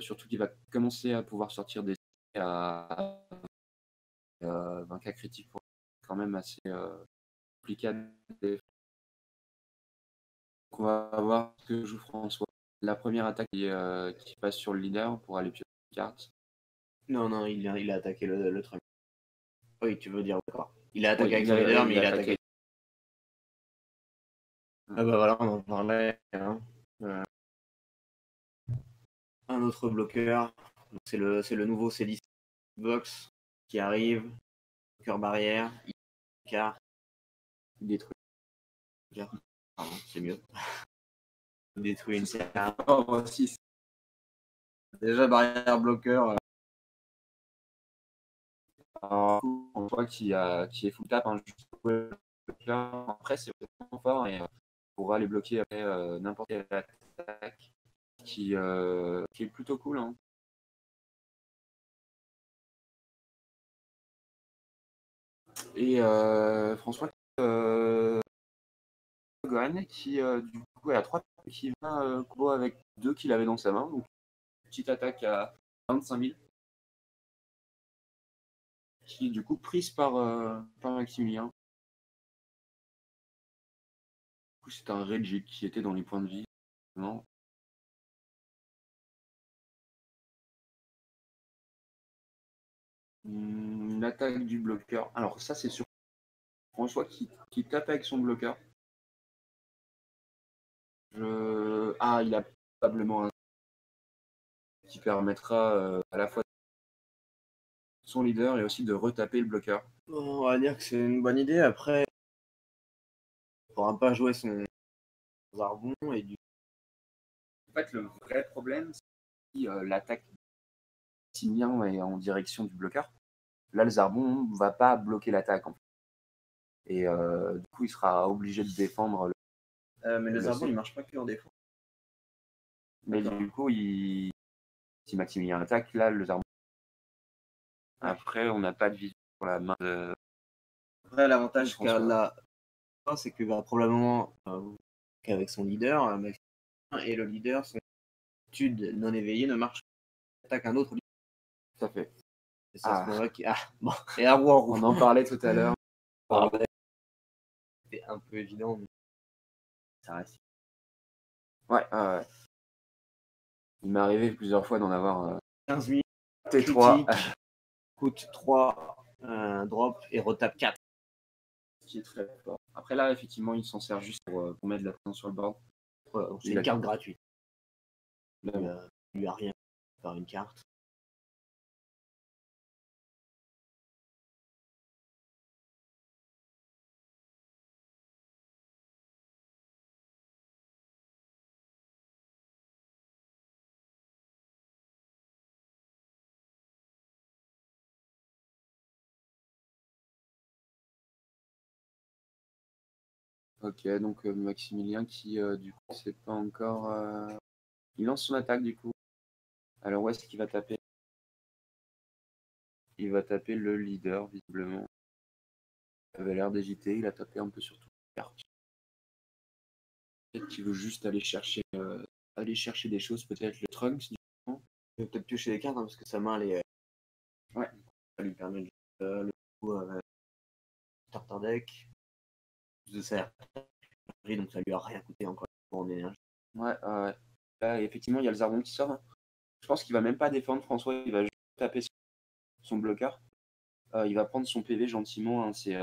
Surtout qu'il va commencer à pouvoir sortir des à 20k critiques pour quand même assez compliqué à défendre. Donc on va voir ce que joue François. La première attaque qui passe sur le leader pour aller piocher une carte. Non, il a attaqué le trunk. Oui, tu veux dire, d'accord. Il a attaqué Oui, avec son leader, mais il a attaqué. attaqué. Ah bah voilà, on en parlait. Hein. Un autre bloqueur, c'est le nouveau C10 Box qui arrive. Bloqueur barrière, car il détruit. Pardon, c'est mieux. Il détruit une carte. Oh, 6. Déjà barrière bloqueur. Alors, on voit qui est full tap, hein, juste pour le bloqueur. Après, c'est vraiment fort et pourra aller bloquer après n'importe quelle attaque qui est plutôt cool. Hein. Et François Gohan qui du coup a 3 qui va combo avec 2 qu'il avait dans sa main. Donc petite attaque à 25 000 qui est du coup prise par Maximilien. Du coup, c'est un Reggie qui était dans les points de vie. Non. L'attaque du bloqueur. Alors ça c'est sur François qui tape avec son bloqueur. Ah, il a probablement un qui permettra à la fois son leader et aussi de retaper le bloqueur. On va dire que c'est une bonne idée. Après, il ne pourra pas jouer son Zarbon et du. En fait, le vrai problème, c'est si l'attaque Maximilien est en direction du bloqueur. Là, le Zarbon ne va pas bloquer l'attaque. En fait. Et du coup, il sera obligé de défendre. Mais le Zarbon, il marche pas que en défense. Mais du coup, si Maximilien attaque, là, le Zarbon. Après, on n'a pas de vision sur la main de. Après, l'avantage qu'a là, c'est que va probablement qu'avec son leader, Maximilien et le leader, son attitude non éveillée ne marche pas. Attaque un autre leader. Tout à fait. Et c'est à ce moment-là qui. Ah, bon. Et à voir. On en parlait tout à l'heure. C'était un peu évident, mais ça reste. Ouais. Il m'est arrivé plusieurs fois d'en avoir 15 000 T3. Coûte 3, drop et retape 4. Qui est très fort. Après là, effectivement, il s'en sert juste pour mettre de la pression sur le board. Ouais, c'est une carte gratuite. Là, il lui a rien par une carte. Ok, donc Maximilien qui du coup c'est pas encore. Il lance son attaque du coup. Alors où est-ce qu'il va taper? Il va taper le leader visiblement. Il avait l'air d'hésiter, il a tapé un peu sur toutes les cartes. Peut-être qu'il veut juste aller chercher des choses, peut-être le Trunks du coup. Il peut peut-être piocher les cartes hein, parce que sa main elle est. Ouais. Ça lui permet de le coup starter deck. De ça, donc ça lui a rien coûté encore en énergie. Ouais. Là effectivement il y a le Zarbon qui sort. Hein. Je pense qu'il va même pas défendre François, il va juste taper son bloqueur. Il va prendre son PV gentiment. Hein. C'est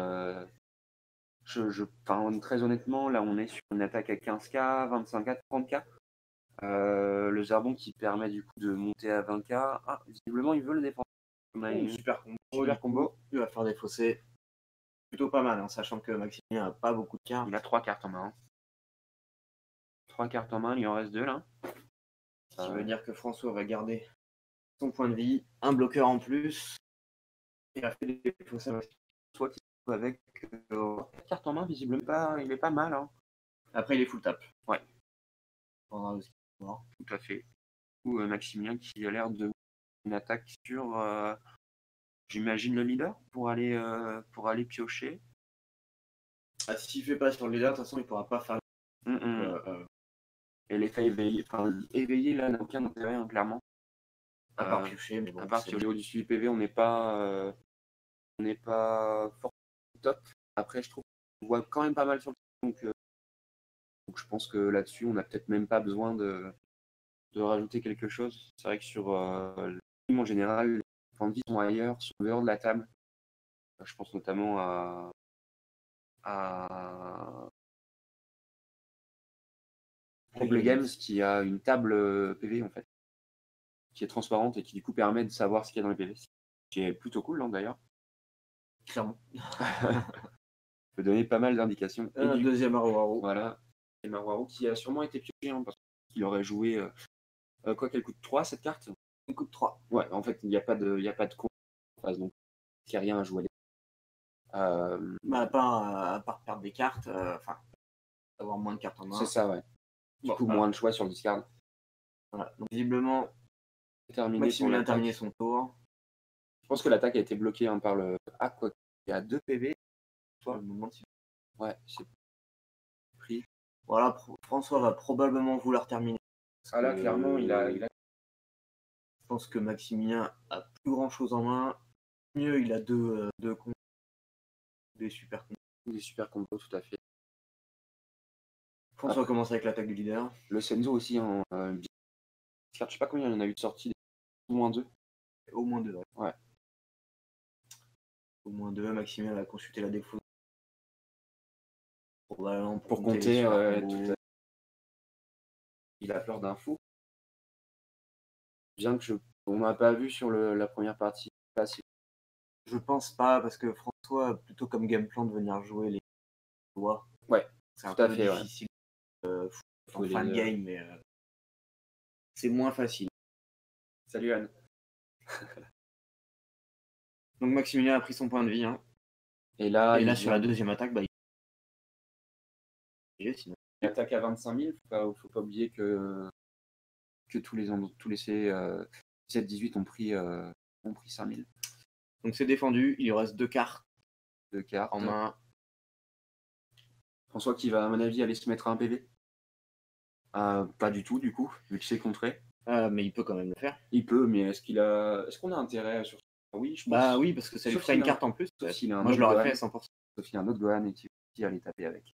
très honnêtement, là on est sur une attaque à 15k, 25k, 30k. Le Zarbon qui permet du coup de monter à 20k. Ah, visiblement il veut le défendre. On a une super combo. Super combo. Il va faire des fossés. Plutôt pas mal, hein, sachant que Maximilien n'a pas beaucoup de cartes. Il a 3 cartes en main. Hein. 3 cartes en main, il en reste 2 là. Ce qui veut dire que François va garder son point de vie, un bloqueur en plus. Il a fait des fossés. Soit qu'il joue avec 4 cartes en main, visiblement il est pas mal. Hein. Après il est full tap. Ouais. Tout à fait. Ou Maximilien qui a l'air de une attaque sur j'imagine le leader pour aller piocher. Ah, s'il fait pas sur le leader, de toute façon il pourra pas faire. Et l'effet éveillé là n'a aucun intérêt hein, clairement. À part piocher, mais bon. À part piocher au-dessus du PV, on n'est pas fort top. Après je trouve on voit quand même pas mal sur le terrain, donc je pense que là-dessus, on n'a peut-être même pas besoin de rajouter quelque chose. C'est vrai que sur le film en général, les points de vie sont ailleurs, sont dehors de la table. Je pense notamment à Problem Games qui a une table PV en fait, qui est transparente et qui du coup permet de savoir ce qu'il y a dans les PV. Qui est plutôt cool d'ailleurs. Clairement. Peut donner pas mal d'indications. Un deuxième Aruaru. Voilà. Et Maruaru qui a sûrement été pioché parce qu'il aurait joué quoi qu'elle coûte 3 cette carte. Elle coûte 3. Ouais, en fait, il n'y a pas de con en face, donc il n'y a rien à jouer. Bah, à part perdre des cartes, enfin, avoir moins de cartes en main. C'est ça, ouais. Du coup, moins de choix sur le discard. Voilà. Donc, visiblement, Maximilien a terminé son tour. Je pense que l'attaque a été bloquée par le. Ah, quoi. Il y a 2 PV. Ouais, c'est pris. Voilà, François va probablement vouloir terminer. Ah là, clairement, il a. Je pense que Maximilien a plus grand chose en main. Mieux, il a deux combos. Des super combos, tout à fait. François commence avec l'attaque du leader. Le Senzo aussi, je sais pas combien il y en a eu de sorties. Au moins 2. Au moins 2, ouais. Au moins 2, Maximilien va consulter la défaut. Probablement pour compter tout à... Il a peur d'un fou. Bien que on n'a pas vu sur la première partie. Je pense pas, parce que François a plutôt comme game plan de venir jouer les lois. Ouais, c'est un peu difficile. En fin de game, mais c'est moins facile. Salut Anne. Donc Maximilien a pris son point de vie. Hein. Et là sur la deuxième attaque, il attaque à 25 000. Faut pas oublier que tous les C7-18 ont pris 5 000. Donc c'est défendu. Il lui reste 2 cartes. 2 cartes en main. François qui va, à mon avis, aller se mettre à un PV. Pas du tout, du coup, vu que c'est contré. Mais il peut quand même le faire. Il peut, mais est-ce qu'on a intérêt sur ça? Oui, je pense. Oui, parce que ça lui ferait une carte en plus. Moi, je l'aurais fait à 100%. Sauf qu'il y a un autre Gohan et qui allait taper avec.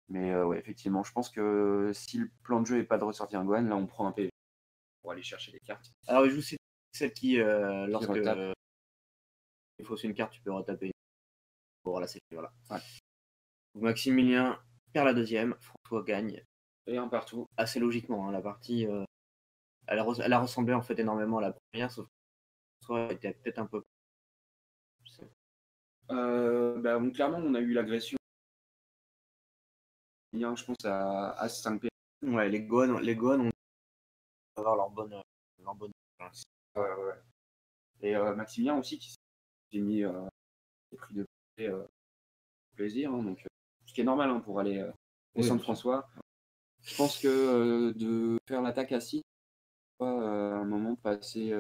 Mais ouais, effectivement, je pense que si le plan de jeu n'est pas de ressortir un Gohan, là, on prend un PV pour aller chercher des cartes. Alors, il joue celle qui, lorsque il faut une carte, tu peux retaper. Pour la sécher, voilà. Ouais. Donc, Maximilien perd la deuxième, François gagne. Et un partout. Assez logiquement, hein, la partie, elle a ressemblé en fait énormément à la première, sauf que François était peut-être un peu. Donc, clairement, on a eu l'agression. Je pense à As5P. Ouais, les Gohan ont avoir leur bonne. Ouais. Et Maximilien aussi qui s'est mis pris de plaisir, hein, donc ce qui est normal, hein, pour aller descendre François. Je pense que de faire l'attaque à 6, à un moment passé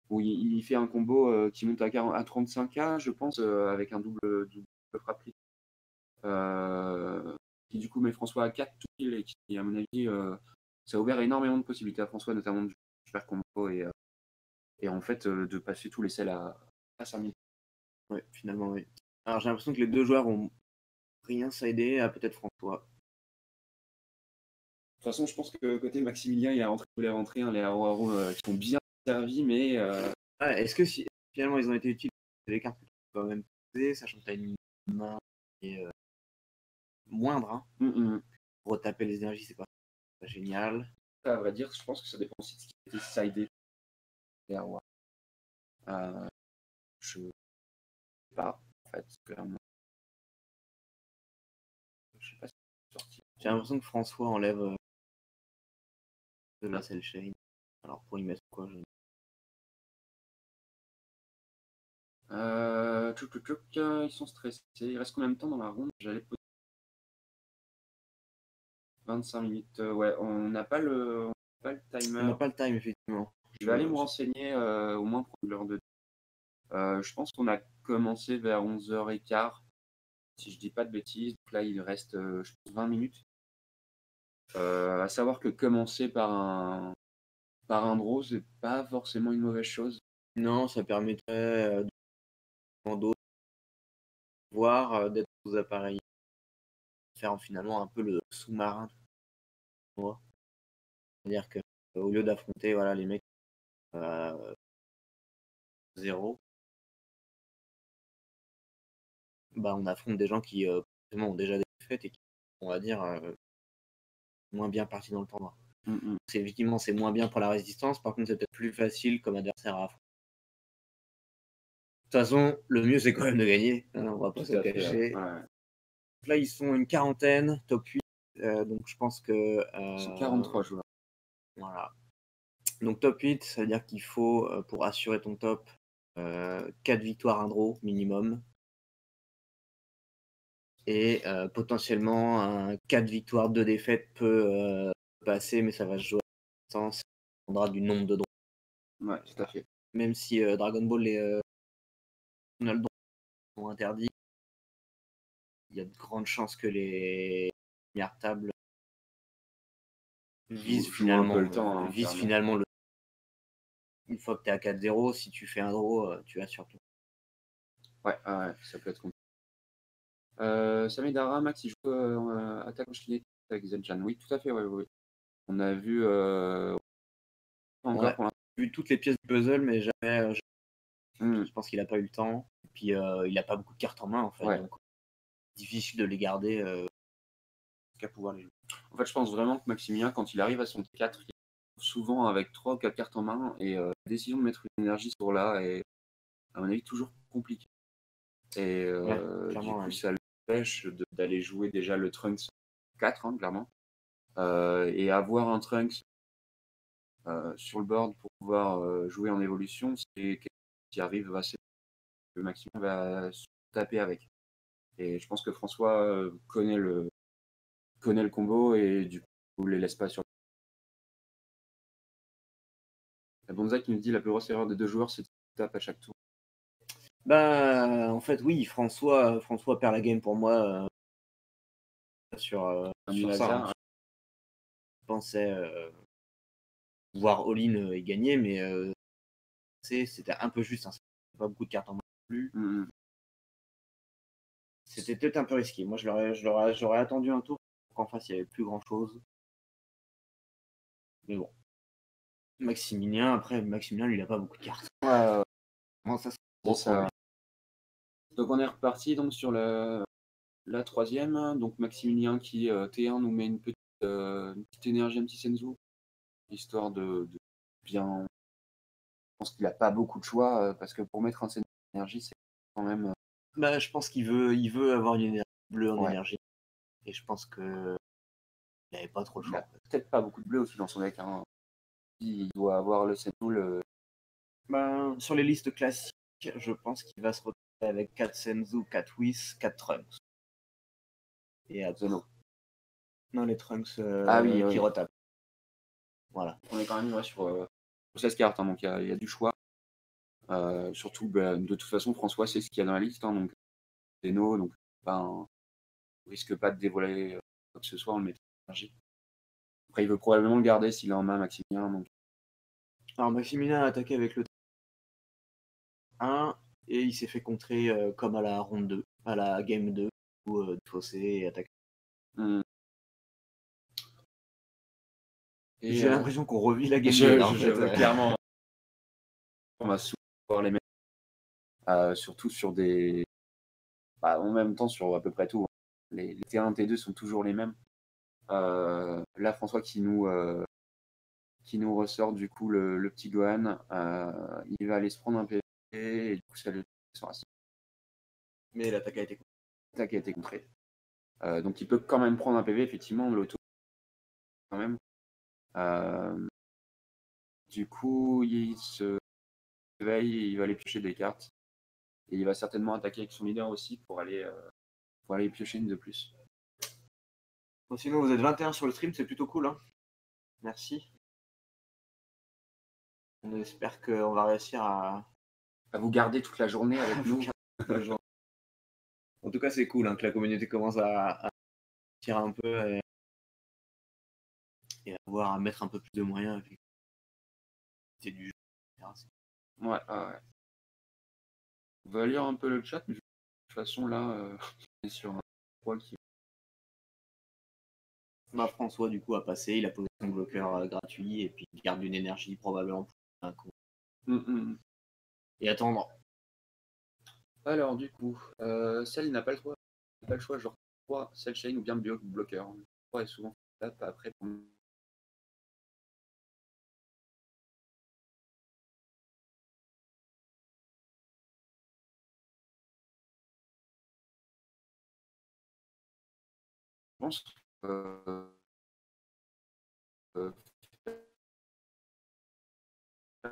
où il fait un combo qui monte à 35K, je pense, avec un double frappe qui du coup met François à 4 tout pile et qui, à mon avis, ça a ouvert énormément de possibilités à François, notamment de faire combo et en fait de passer tous les selles à 5000. Ouais, finalement, oui. Alors j'ai l'impression que les deux joueurs ont rien s'aider à peut-être François. De toute façon, je pense que côté Maximilien, il a voulu rentrer les Aruaru qui sont bien servis, mais. Est-ce que finalement ils ont été utiles les cartes que tu peux quand même poser, sachant que tu as une main qui est moindre, hein. Pour retaper les énergies, c'est pas génial. À vrai dire, je pense que ça dépend aussi de ce qui a été sidé. Je sais pas, en fait, clairement. Je sais pas si c'est sorti. J'ai l'impression que François enlève de la cell chain. Alors pour y mettre quoi, ils sont stressés. Il reste combien de temps dans la ronde? J'allais poser 25 minutes. Ouais, on n'a pas le timer. On n'a pas le time, effectivement. Je vais aller me renseigner au moins pour l'heure de. Je pense qu'on a commencé vers 11h15, si je dis pas de bêtises. Donc là, il reste je pense 20 minutes. À savoir que commencer par un draw, c'est pas forcément une mauvaise chose. Non, ça permettrait d'autres voire d'être aux appareils, faire finalement un peu le sous-marin. C'est-à-dire que au lieu d'affronter voilà, les mecs 0, bah, on affronte des gens qui potentiellement ont déjà des défaites et qui, on va dire, moins bien partis dans le tournoi. C'est effectivement c'est moins bien pour la résistance, par contre c'est peut-être plus facile comme adversaire à affronter. De toute façon, le mieux c'est quand même de gagner, hein, on va pas se cacher. Ouais. Là ils sont une quarantaine, top 8, donc je pense que... C'est 43 joueurs. Voilà. Donc top 8, ça veut dire qu'il faut, pour assurer ton top, 4 victoires, 1 draw minimum. Et potentiellement, un 4 victoires, 2 défaites peut passer, mais ça va se jouer à distance. Ça dépendra du nombre de draws. Ouais, tout à fait. Même si Dragon Ball et Final Draw sont interdits, il y a de grandes chances que les premières tables visent finalement le temps. finalement le. Une fois que tu es à 4-0, si tu fais un draw, tu assures tout. Ouais, ça peut être compliqué. Samedara, Max, il joue attaque en Chine avec Zenjan. Oui, tout à fait, oui. On a vu encore pour vu toutes les pièces du puzzle, mais jamais. l'instant. Je pense qu'il n'a pas eu le temps. Et puis il n'a pas beaucoup de cartes en main en fait. Ouais. Donc difficile de les garder qu'à pouvoir les jouer. En fait, je pense vraiment que Maximilien, quand il arrive à son T4, il arrive souvent avec 3 ou 4 cartes en main et la décision de mettre une énergie sur là est, à mon avis, toujours compliquée. Et du coup, ça l'empêche d'aller jouer déjà le Trunks 4, hein, clairement. Et avoir un Trunks sur le board pour pouvoir jouer en évolution, c'est quelque chose qui arrive assez que Maximilien va se taper avec. Et je pense que François connaît le combo et du coup les laisse pas sur. La Bonza qui nous dit la plus grosse erreur des deux joueurs, c'est de taper à chaque tour. Bah en fait oui, François perd la game pour moi sur ça. Hein. Je pensais voir all-in et gagner, mais c'était un peu juste. Hein. Pas beaucoup de cartes en main non plus. C'était peut-être un peu risqué. Moi j'aurais attendu un tour pour qu'en face il n'y avait plus grand chose. Mais bon. Maximilien, lui, il a pas beaucoup de cartes. Bon, ça, c'est ça. Donc on est reparti donc sur la troisième. Donc Maximilien qui T1 nous met une petite énergie, un petit Senzu, histoire de bien. Je pense qu'il n'a pas beaucoup de choix parce que pour mettre un Senzu d'énergie, c'est quand même. Bah, je pense qu'il veut avoir une énergie bleue en énergie. Et je pense que il n'avait pas trop de choix. Peut-être pas beaucoup de bleu aussi dans son deck. Hein. Il doit avoir le Senzu. Ben, sur les listes classiques, je pense qu'il va se retrouver avec 4 Senzu, 4 Whis, 4 Trunks. Et à Zeno. Non, les Trunks qui retapent. Voilà. On est quand même sur 16 cartes, hein, donc il y a du choix. Surtout, de toute façon, François sait ce qu'il y a dans la liste. Hein, donc, Zeno, donc on risque pas de dévoiler quoi que ce soit, on le met en énergie. Après, il veut probablement le garder s'il est en main, Maximilien. Donc. Alors, Maximilien a attaqué avec le 1 et il s'est fait contrer comme à la ronde 2, à la game 2, où Fossé et attaqué. J'ai l'impression qu'on revit la game 2. Clairement, on va souvent voir les mêmes. Surtout sur des. En même temps, sur à peu près tout. Hein. Les T1 T2 sont toujours les mêmes. Là, François qui nous ressort du coup le petit Gohan, il va aller se prendre un PV et du coup ça le sera. Mais l'attaque a été contrée. Donc il peut quand même prendre un PV, effectivement, l'auto quand même. Du coup, il se réveille, il va aller piocher des cartes. Et il va certainement attaquer avec son leader aussi pour aller piocher une de plus. Bon, sinon, vous êtes 21 sur le stream, c'est plutôt cool. Hein. Merci. On espère qu'on va réussir à vous garder toute la journée avec nous. En tout cas, c'est cool hein, que la communauté commence à tirer un peu et à mettre un peu plus de moyens avec du jeu, etc. Ouais. On va lire un peu le chat, mais je toute façon, là, on est sur un 3 qui. Bah, François, du coup, a passé, il a posé son bloqueur gratuit et puis il garde une énergie probablement pour un coup. Et attendre. Alors, du coup, Cell il n'a pas le choix. Il n'a pas le choix, genre 3 Cell Chain ou bien bloqueur. 3 est souvent tape après. Je pense faire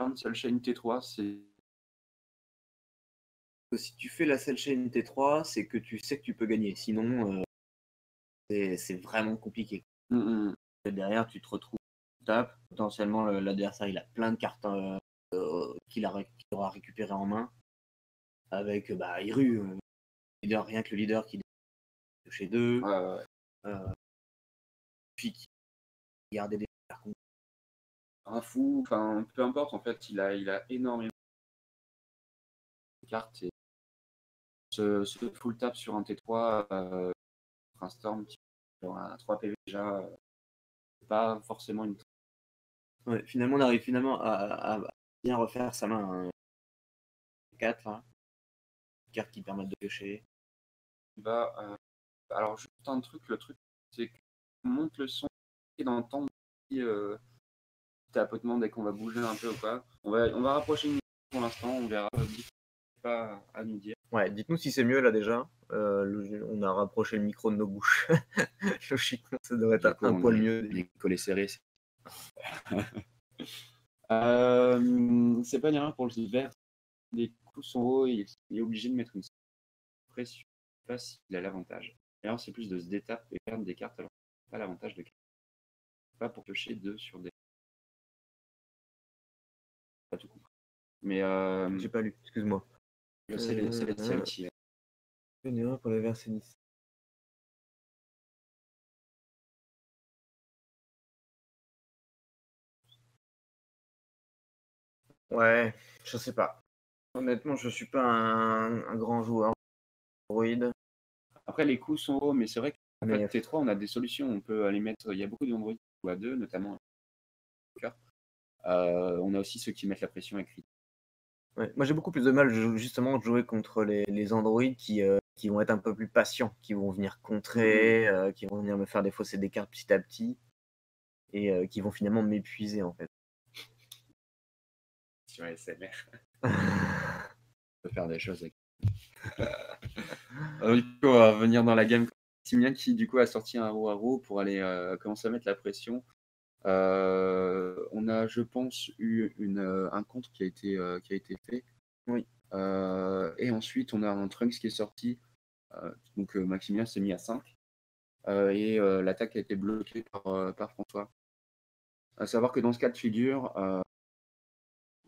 une Cell Chain T3, c'est. Si tu fais la Cell Chain T3, c'est que tu sais que tu peux gagner. Sinon, c'est vraiment compliqué. Derrière, tu te retrouves, tu tapes. Potentiellement, l'adversaire, il a plein de cartes qu'il aura récupérées en main. Avec Iru, leader, rien que le leader qui est chez deux. Puis qui gardait des un fou, enfin peu importe, en fait, il a énormément de cartes. Et ce full tap sur un T3, un Storm qui a 3 PV déjà, c'est pas forcément une. Ouais, finalement, on arrive à bien refaire sa main. 4, hein. Cartes qui permettent de piocher. Alors, juste un truc, le truc, c'est qu'on monte le son et d'entendre tapotement dès qu'on va bouger un peu ou pas. On va rapprocher le micro pour l'instant, on verra. Pas à nous dire. Ouais, dites-nous si c'est mieux là déjà. On a rapproché le micro de nos bouches. Logiquement, ça devrait être un poil mieux. Les collets serrés. C'est pas bien pour le vert. Les coups sont hauts et il est obligé de mettre une pression. Je sais pas s'il a l'avantage. Alors, c'est plus de se détaper et perdre des cartes. Alors, pas l'avantage de pas pour piocher 2 sur des. Pas tout compris. Mais j'ai pas lu, excuse-moi. C'est les CLT. Une erreur pour le verset 10. Ouais, je sais pas. Honnêtement, je suis pas un grand joueur Android. Après, les coûts sont hauts, mais c'est vrai qu'en fait, T3, on a des solutions. On peut aller mettre. Il y a beaucoup d'Android qui jouent à 2, notamment. On a aussi ceux qui mettent la pression écrite. Ouais. Moi, j'ai beaucoup plus de mal justement de jouer contre les Android qui vont être un peu plus patients, qui vont venir contrer, qui vont venir me faire défausser des cartes petit à petit et qui vont finalement m'épuiser en fait. Sur SMR. On peut faire des choses avec. Du coup, on va venir dans la game. Simien qui du coup a sorti un Haro pour aller commencer à mettre la pression. On a, je pense, eu un contre qui a été fait. Oui. Et ensuite, on a un Trunks qui est sorti. Donc Maximilien s'est mis à 5. Et l'attaque a été bloquée par François. À savoir que dans ce cas de figure, le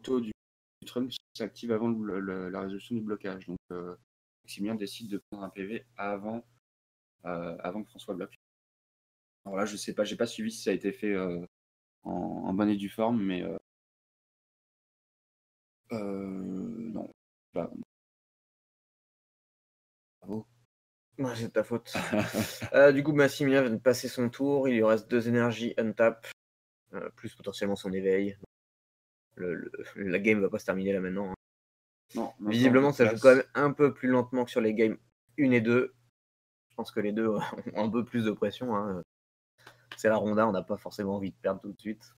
taux du Trunks s'active avant la résolution du blocage. Donc Maximilien décide de prendre un PV avant que François bloque. Alors là, je sais pas, j'ai pas suivi si ça a été fait en bonne et due forme, mais non. Bravo. Ouais, c'est de ta faute. Du coup, Maximilien vient de passer son tour. Il lui reste 2 énergies untap, plus potentiellement son éveil. La game va pas se terminer là maintenant. Hein. Non, visiblement, ça joue quand même un peu plus lentement que sur les games 1 et 2. Je pense que les deux ont un peu plus de pression. Hein. C'est la ronda, on n'a pas forcément envie de perdre tout de suite.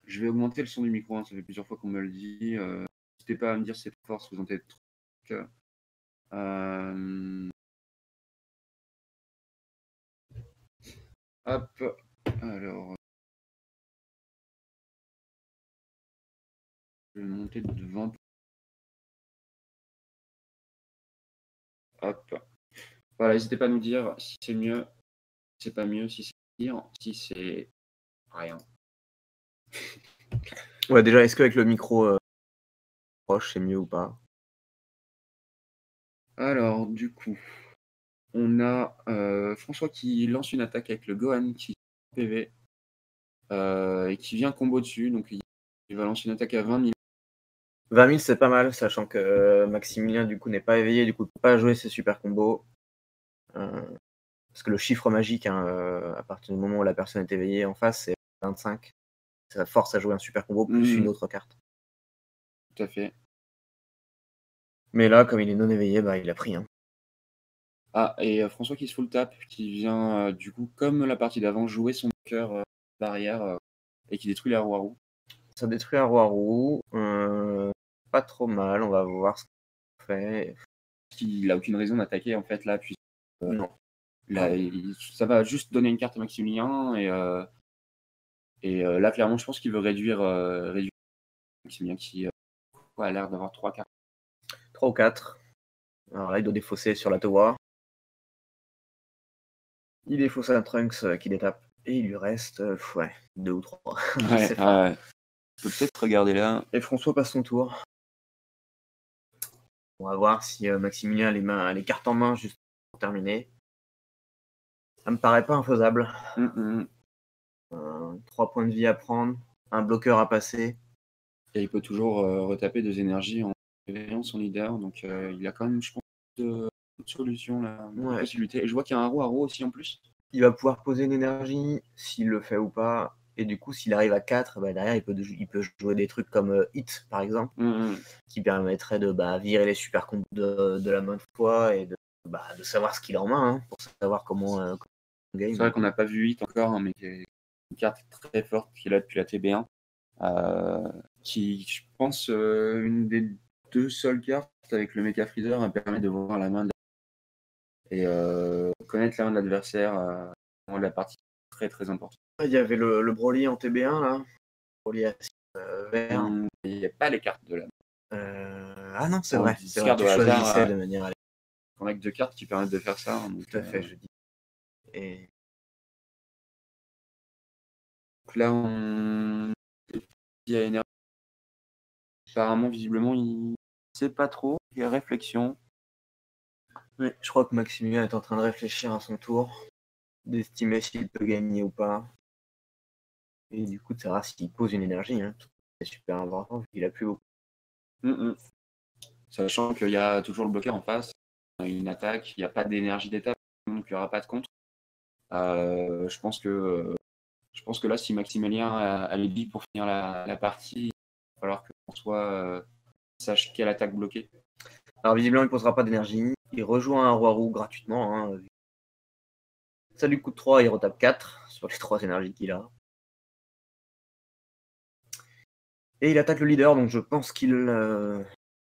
Je vais augmenter le son du micro, hein, ça fait plusieurs fois qu'on me le dit. N'hésitez pas à me dire si c'est trop fort, si vous entendez trop. Hop, alors. Je vais monter de 20. Hop. Voilà, n'hésitez pas à nous dire si c'est mieux, si c'est pas mieux, si c'est pire, si c'est rien. Ouais, déjà, est-ce qu'avec le micro proche, c'est mieux ou pas? Alors, du coup, on a François qui lance une attaque avec le Gohan qui PV et qui vient combo dessus. Donc, il va lancer une attaque à 20 000. 20 000, c'est pas mal, sachant que Maximilien, du coup, n'est pas éveillé, du coup, il peut pas jouer ses super combos. Parce que le chiffre magique, hein, à partir du moment où la personne est éveillée en face, c'est 25. Ça force à jouer un super combo plus une autre carte. Tout à fait. Mais là, comme il est non éveillé, bah, il a pris. Hein. Ah, et François qui se full tap, qui vient, du coup, comme la partie d'avant, jouer son bloqueur barrière et qui détruit la roue à roue. Ça détruit un roi roux. Pas trop mal, on va voir ce qu'on fait. Il n'a aucune raison d'attaquer, en fait, là, puis Non. là, ça va juste donner une carte à Maximilien, et là, clairement, je pense qu'il veut réduire Maximilien, qui a l'air d'avoir 3 cartes. 3 ou 4. Alors là, il doit défausser sur la Towa. Il défausse un Trunks qui détape. Et il lui reste 2 ou 3. Ouais, ouais. On peut peut-être regarder là. Et François passe son tour. On va voir si Maximilien a les cartes en main juste pour terminer. Ça me paraît pas infaisable. 3 points de vie à prendre, un bloqueur à passer. Et il peut toujours retaper 2 énergies en éveillant son leader. Donc il a quand même, je pense, de solutions là, de possibilités. Et je vois qu'il y a un roue à roue aussi en plus. Il va pouvoir poser une énergie, s'il le fait ou pas. Et du coup, s'il arrive à 4, bah, derrière, il peut jouer des trucs comme Hit, par exemple, qui permettrait de virer les super combos de la bonne foi et de savoir ce qu'il a en main, hein, pour savoir comment game. C'est vrai qu'on n'a pas vu Hit encore, hein, mais qui est une carte très forte qu'il a depuis la TB1. Qui, je pense, une des 2 seules cartes avec le Mecha Freezer permet de voir la main et connaître la main de l'adversaire dans la partie très très importante. Il y avait le Broly en TB1 là, Broly acide vert. Il n'y a pas les cartes de la ah non, c'est vrai. C'est vrai, tu choisissais de manière. On a que 2 cartes qui permettent de faire ça. Hein, donc, tout à fait, je dis. Et donc là, il y a énergie. Apparemment, visiblement, il ne sait pas trop. Il y a réflexion. Oui, je crois que Maximilien est en train de réfléchir à son tour, d'estimer s'il peut gagner ou pas. Et du coup, de savoir s'il pose une énergie. Hein. C'est super important vu qu'il a plus beaucoup. Sachant qu'il y a toujours le bloqueur en face, une attaque, il n'y a pas d'énergie d'étape, donc il n'y aura pas de contre. Je pense que là, si Maximilien a les billes pour finir la partie, il va falloir que François sache quelle attaque bloquer. Alors visiblement, il ne posera pas d'énergie. Il rejoint un roi roux gratuitement. Hein. Ça lui coûte 3, il retape 4 sur les 3 énergies qu'il a. Et il attaque le leader, donc je pense qu'il veut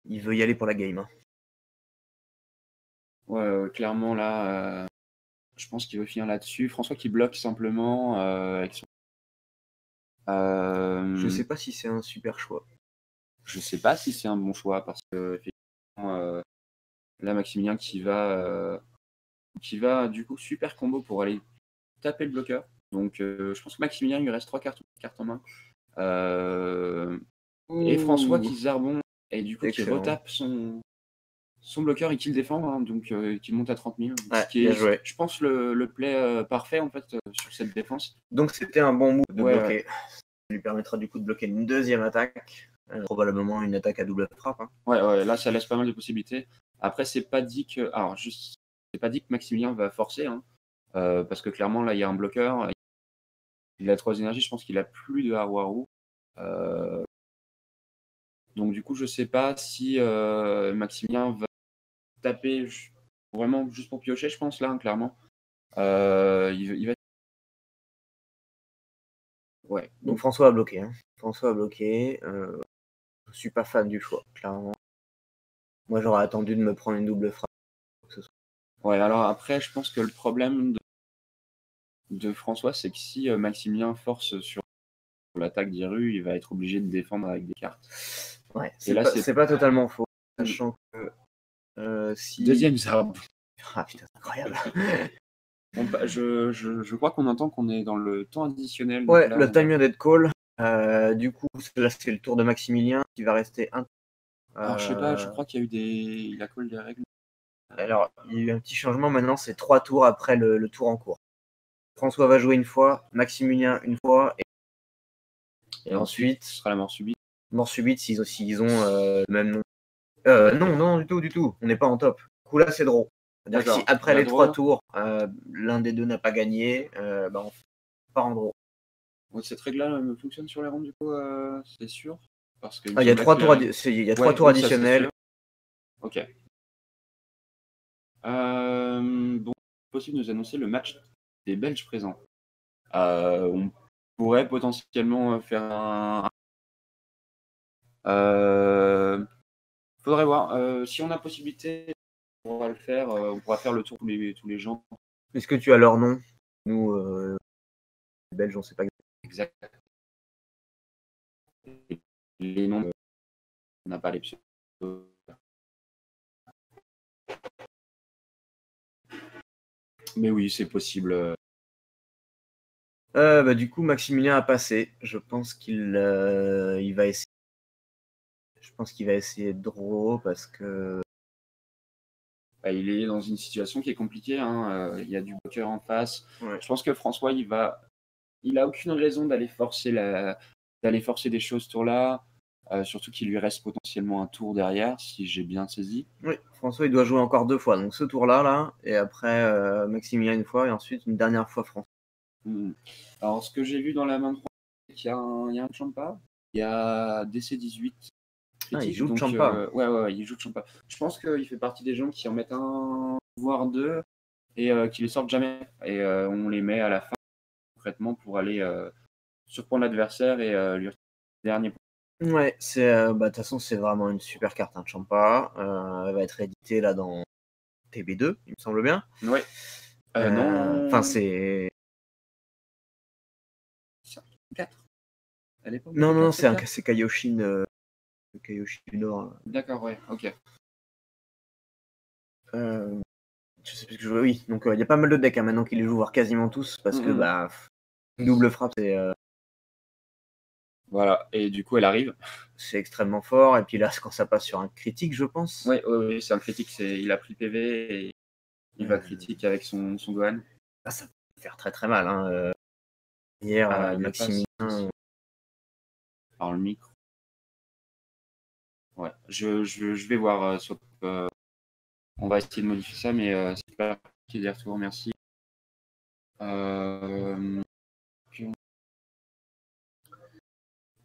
y aller pour la game. Hein. Ouais, clairement là, je pense qu'il veut finir là-dessus. François qui bloque simplement avec son... Je sais pas si c'est un super choix. Je sais pas si c'est un bon choix parce que effectivement, là Maximilien qui va du coup super combo pour aller taper le bloqueur. Donc je pense que Maximilien il lui reste 3 cartes en main. Et François qui zarbon et du coup qui retape son bloqueur et qui le défend, hein, donc qui monte à 30 000. Ouais, ce qui est, je pense, le play parfait en fait sur cette défense. Donc c'était un bon move de bloquer. Ça lui permettra du coup de bloquer une deuxième attaque. Probablement une attaque à double frappe. Hein. Ouais, là ça laisse pas mal de possibilités. Après, c'est pas dit que Maximilien va forcer, hein, parce que clairement là il y a un bloqueur. Il a 3 énergies, je pense qu'il a plus de Haruharu. Donc du coup, je sais pas si Maximilien va taper vraiment juste pour piocher, je pense, là, hein, clairement. Il va... Ouais. Donc François a bloqué. Hein. François a bloqué. Je suis pas fan du choix, clairement. Moi, j'aurais attendu de me prendre une double frappe. Ouais, alors après, je pense que le problème de François, c'est que si Maximilien force sur l'attaque d'Iru, il va être obligé de défendre avec des cartes. Ouais, c'est pas totalement faux. Sachant que si... Deuxième zarbon. Ah putain, c'est incroyable. Je crois qu'on entend qu'on est dans le temps additionnel. Ouais, là, le time vient d'être call. Du coup, là, c'est le tour de Maximilien qui va rester un. Alors, je sais pas, je crois qu'il y a eu il a call des règles. Alors, il y a eu un petit changement. Maintenant, c'est 3 tours après le tour en cours. François va jouer une fois, Maximilien une fois, et ensuite, ce sera la mort subite. mort subite s'ils ont le même nom. Non, du tout. On n'est pas en top. Du coup, là, c'est draw. C'est-à-dire que si après les 3 tours, l'un des deux n'a pas gagné, on part en draw. Cette règle-là fonctionne sur les rounds, du coup, c'est sûr. Parce que il y a 3 tours, tours additionnels. Ok. Bon, possible de nous annoncer le match des Belges présents. On pourrait potentiellement faire un. Faudrait voir. Si on a possibilité, on va le faire. On pourra faire le tour tous les gens. Est-ce que tu as leur nom? Nous, les Belges, on ne sait pas exact. Les noms, on n'a pas les pseudos. Mais oui, c'est possible. Du coup, Maximilien a passé. Je pense qu'il va essayer. Je pense qu'il va essayer de draw parce que. Il est dans une situation qui est compliquée. Il y a du bloqueur en face. Ouais. Je pense que François, il a aucune raison d'aller forcer des choses ce tour-là. Surtout qu'il lui reste potentiellement un tour derrière, si j'ai bien saisi. Oui, François, il doit jouer encore 2 fois. Donc ce tour-là, et après Maximilien une fois, et ensuite une dernière fois François. Alors, ce que j'ai vu dans la main de François, c'est qu'il y a un Champa. Il y a DC18. Il joue de Champa. Ouais, il joue de Champa. Je pense qu'il fait partie des gens qui en mettent un, voire deux, et qui les sortent jamais. Et on les met à la fin, concrètement, pour aller surprendre l'adversaire et lui retirer le dernier point. Ouais, de toute façon, c'est vraiment une super carte, Champa. Elle va être rééditée là dans TB2, il me semble bien. Ouais. Non. Enfin, c'est. 4. Non, c'est Kaioshin. Kaioshin du Nord. D'accord, ouais, ok. Je sais plus ce que je veux. Oui, donc il y a pas mal de decks maintenant qui les jouent, voire quasiment tous, parce que une double frappe, c'est. Voilà, et du coup, elle arrive. C'est extrêmement fort, et puis là, quand ça passe sur un critique, je pense. Oui, c'est un critique. Il a pris le PV et il va critique avec son Gohan. Ça peut faire très très mal. Hier, Maximilien. Alors, le micro. Ouais, je vais voir. On va essayer de modifier ça, mais c'est pas qui des retours, merci.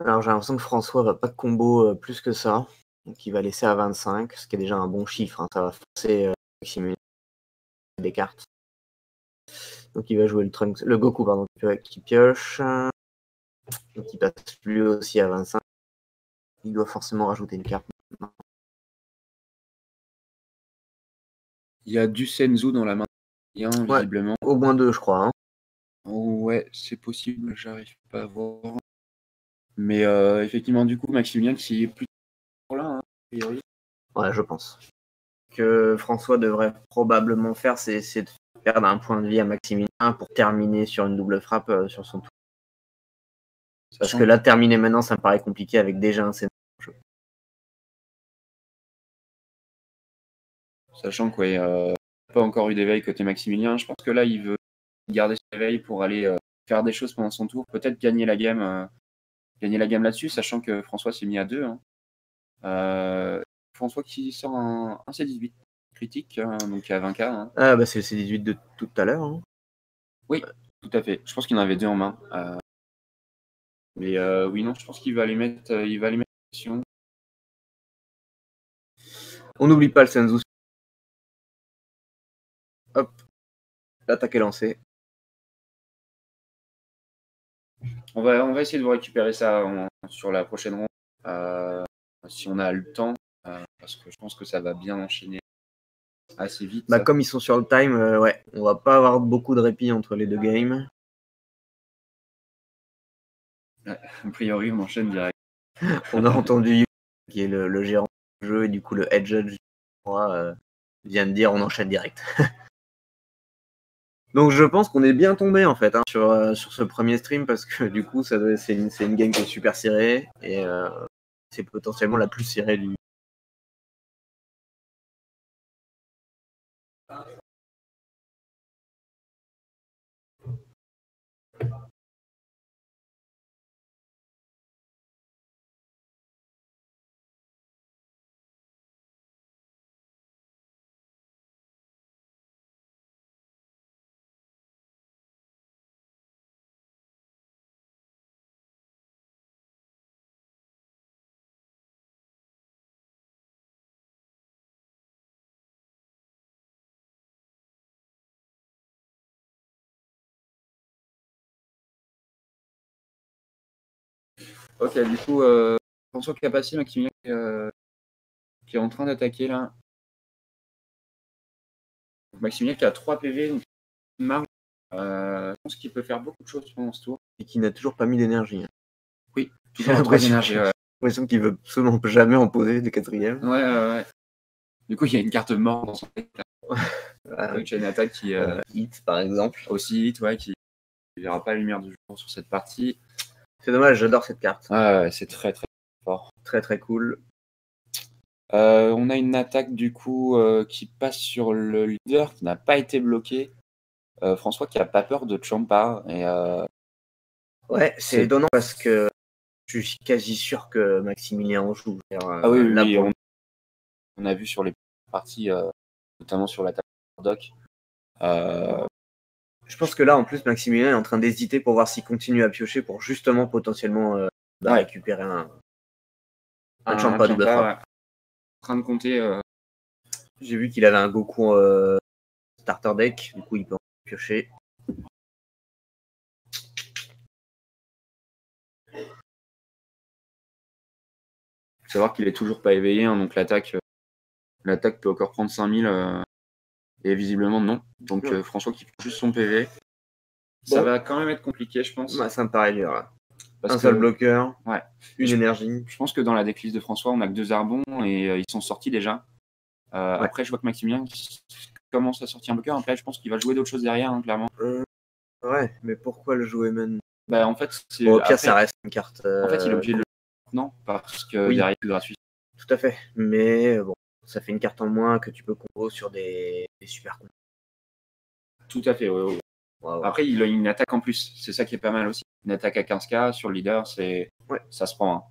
Alors j'ai l'impression que François va pas combo plus que ça, donc il va laisser à 25, ce qui est déjà un bon chiffre. Ça va forcer Maximilien des cartes. Donc il va jouer le Goku pardon, qui pioche, donc il passe lui aussi à 25. Il doit forcément rajouter une carte maintenant. Il y a du Senzu dans la main, visiblement. Au moins 2, je crois. Ouais, c'est possible, j'arrive pas à voir. Mais effectivement, du coup, Maximilien qui est plutôt là, a priori. Ouais, je pense. Que François devrait probablement faire, c'est de perdre un point de vie à Maximilien pour terminer sur une double frappe sur son tour. Parce que là, terminer maintenant, ça me paraît compliqué avec déjà un scénario. Sachant que pas encore eu d'éveil côté Maximilien. Je pense que là, il veut garder son éveil pour aller faire des choses pendant son tour. Peut-être gagner la game là-dessus, sachant que François s'est mis à 2. François qui sort un C18 critique, donc à 20k. C'est le C18 de tout à l'heure. Oui, tout à fait. Je pense qu'il en avait 2 en main. Mais oui, non, je pense qu'il va les mettre, en question. On n'oublie pas le Senzu. Hop, l'attaque est lancée. On va essayer de vous récupérer ça sur la prochaine ronde, si on a le temps, parce que je pense que ça va bien enchaîner assez vite. Comme ils sont sur le time, on va pas avoir beaucoup de répit entre les deux games. A priori, on enchaîne direct. On a entendu Yu, qui est le gérant du jeu, et du coup le head judge vient de dire on enchaîne direct. Donc je pense qu'on est bien tombé en fait sur ce premier stream, parce que du coup c'est une game qui est super serrée, et c'est potentiellement la plus serrée du, Ok, du coup, François Capassi, Maximilien, qui est en train d'attaquer là. Maximilien qui a 3 PV, donc une marge. Je pense qu'il peut faire beaucoup de choses pendant ce tour. Et qui n'a toujours pas mis d'énergie. Hein. Oui, J'ai toujours 3 énergies. Ouais. l'impression qu'il veut absolument jamais en poser de 4e. Ouais. Du coup, il y a une carte mort dans son deck. Donc, il y a une attaque qui. Hit, par exemple. Aussi hit, ouais, qui ne verra pas la lumière du jour sur cette partie. C'est dommage, j'adore cette carte. Ouais, c'est très fort. Très très cool. On a une attaque du coup qui passe sur le leader qui n'a pas été bloqué. François qui a pas peur de Champa. Et, ouais, c'est étonnant parce que je suis quasi sûr que Maximilien en joue. Ah oui, on a vu sur les parties, notamment sur l'attaque de Doc. Je pense que là, en plus, Maximilien est en train d'hésiter pour voir s'il continue à piocher pour justement potentiellement récupérer un Champa double frappe. Ouais. En train de compter. J'ai vu qu'il avait un Goku starter deck, du coup il peut en piocher. Faut savoir qu'il est toujours pas éveillé, hein, donc l'attaque peut encore prendre 5000 et visiblement non. Donc François qui prend juste son PV. Ça va quand même être compliqué, je pense. Ouais, ça me paraît dur. Là. Un seul bloqueur, ouais. une énergie. Je pense que dans la decklist de François, on a que 2 Arbons et ils sont sortis déjà. Après, je vois que Maximilien commence à sortir un bloqueur. Après, je pense qu'il va jouer d'autres choses derrière, hein, clairement. Ouais, mais pourquoi le jouer maintenant? Bah, en fait, au pire, ça reste une carte. En fait, il est obligé de le non, parce que derrière, c'est gratuit. Tout à fait. Mais bon, ça fait une carte en moins que tu peux combo sur des super combos. Tout à fait, ouais. Après, il a une attaque en plus. C'est ça qui est pas mal aussi. Une attaque à 15k sur le leader, ça se prend. Hein.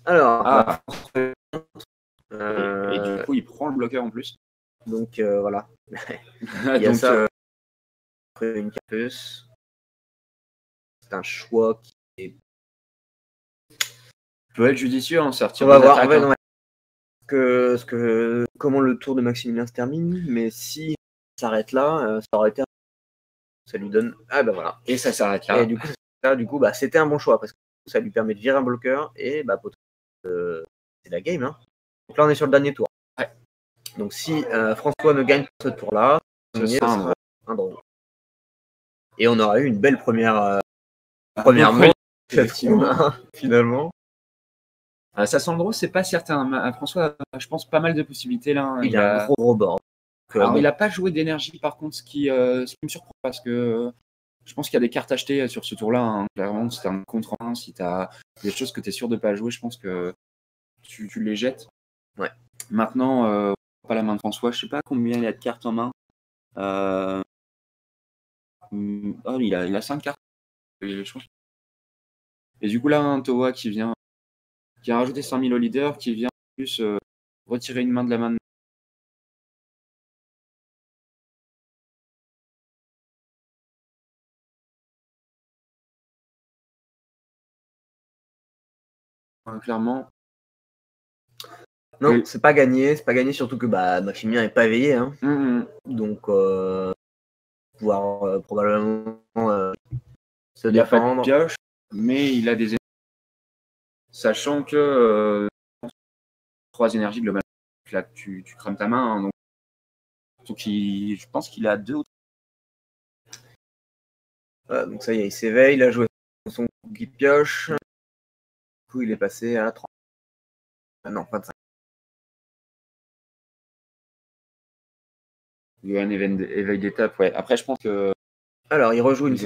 Alors, et du coup, il prend le bloqueur en plus. Donc voilà. Il y a ça. Une carte. C'est un choix qui peut être judicieux, hein, sortir. On va voir. Comment le tour de Maximilien se termine, mais si ça s'arrête là, ça aurait été. Ça lui donne. Ah bah voilà. Et ça s'arrête là. Et du coup, c'était un bon choix parce que ça lui permet de virer un bloqueur et c'est la game. Hein. Donc là, on est sur le dernier tour. Ouais. Donc si François ne gagne pas ce tour-là, ce sera un draw. Et on aura eu une belle première manche, finalement. Ça sent le draw, c'est pas certain. François, je pense pas mal de possibilités là. Il a un gros board. Alors, il n'a pas joué d'énergie, par contre, ce qui me surprend, parce que je pense qu'il y a des cartes achetées sur ce tour-là. Hein. Clairement, si tu as un contre 1, si tu as des choses que tu es sûr de ne pas jouer, je pense que tu les jettes. Ouais. Maintenant, pas la main de François, je sais pas combien il a de cartes en main. Il a 5 cartes. Et du coup, là, un Towa qui a rajouté 5000 au leader, qui vient en plus retirer une main de la main de clairement. Non, c'est pas gagné, surtout que Maximilien n'est pas éveillé. Hein. Donc, pouvoir probablement se défendre. Il n'y a pas de pioche, mais il a des énergies. Sachant que 3 énergies globalement, là, tu crames ta main. Hein, donc je pense qu'il a 2 ou 3. Donc ça y est, il s'éveille, il a joué son coup qui pioche. Du coup, il est passé à 30. Non, 25. Il y a un éveil d'étape, ouais. Après, je pense que. Alors, il rejoue une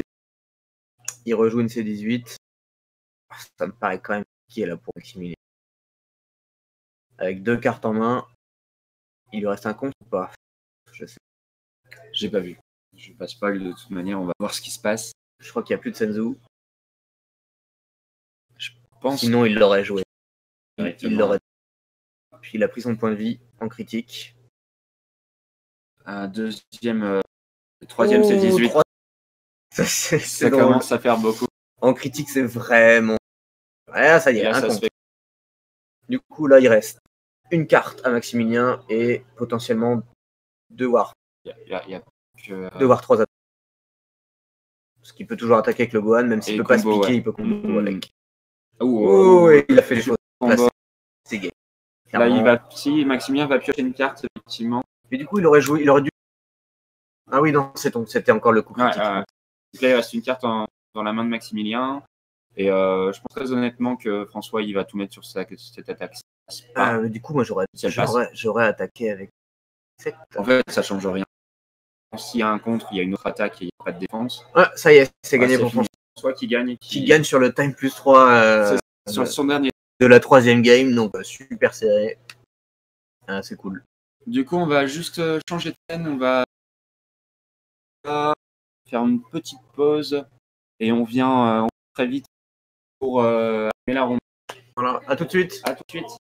C18. Ça me paraît quand même compliqué là pour Maximilien. Avec 2 cartes en main, il lui reste un compte ou pas? Je sais. J'ai pas vu. Je passe pas de toute manière, on va voir ce qui se passe. Je crois qu'il n'y a plus de Senzu. Je pense. Sinon, il l'aurait joué. Il l'aurait. Puis il a pris son point de vie en critique. Un deuxième. Troisième, c'est 18. Ça commence à faire beaucoup. En critique, c'est vraiment. Ah, ça y est, là, un compte. Du coup, là, il reste une carte à Maximilien et potentiellement 2 War. Il y a que. 2 War 3 attaques. Parce qu'il peut toujours attaquer avec le Gohan, même s'il ne peut pas se piquer, il peut combo avec. Oh, il a fait les choses. Combat. C'est gay. Là, il va, si Maximilien va piocher une carte, effectivement. Mais du coup, il aurait dû. Ah oui, non, c'était encore le coup critique. Là, il reste une carte dans la main de Maximilien. Et je pense très honnêtement que François, il va tout mettre sur cette attaque. Du coup, moi, j'aurais attaqué avec. En fait, ça change rien. S'il y a un contre, il y a une autre attaque et il n'y a pas de défense. Ah, ça y est, c'est gagné pour François qui gagne. Qui gagne sur le time plus 3 sur son dernier. De la 3e game, donc super serré. Ah, c'est cool. Du coup, on va juste changer de scène. On va faire une petite pause et on vient très vite pour la ronde. Voilà, à tout de suite. À tout de suite.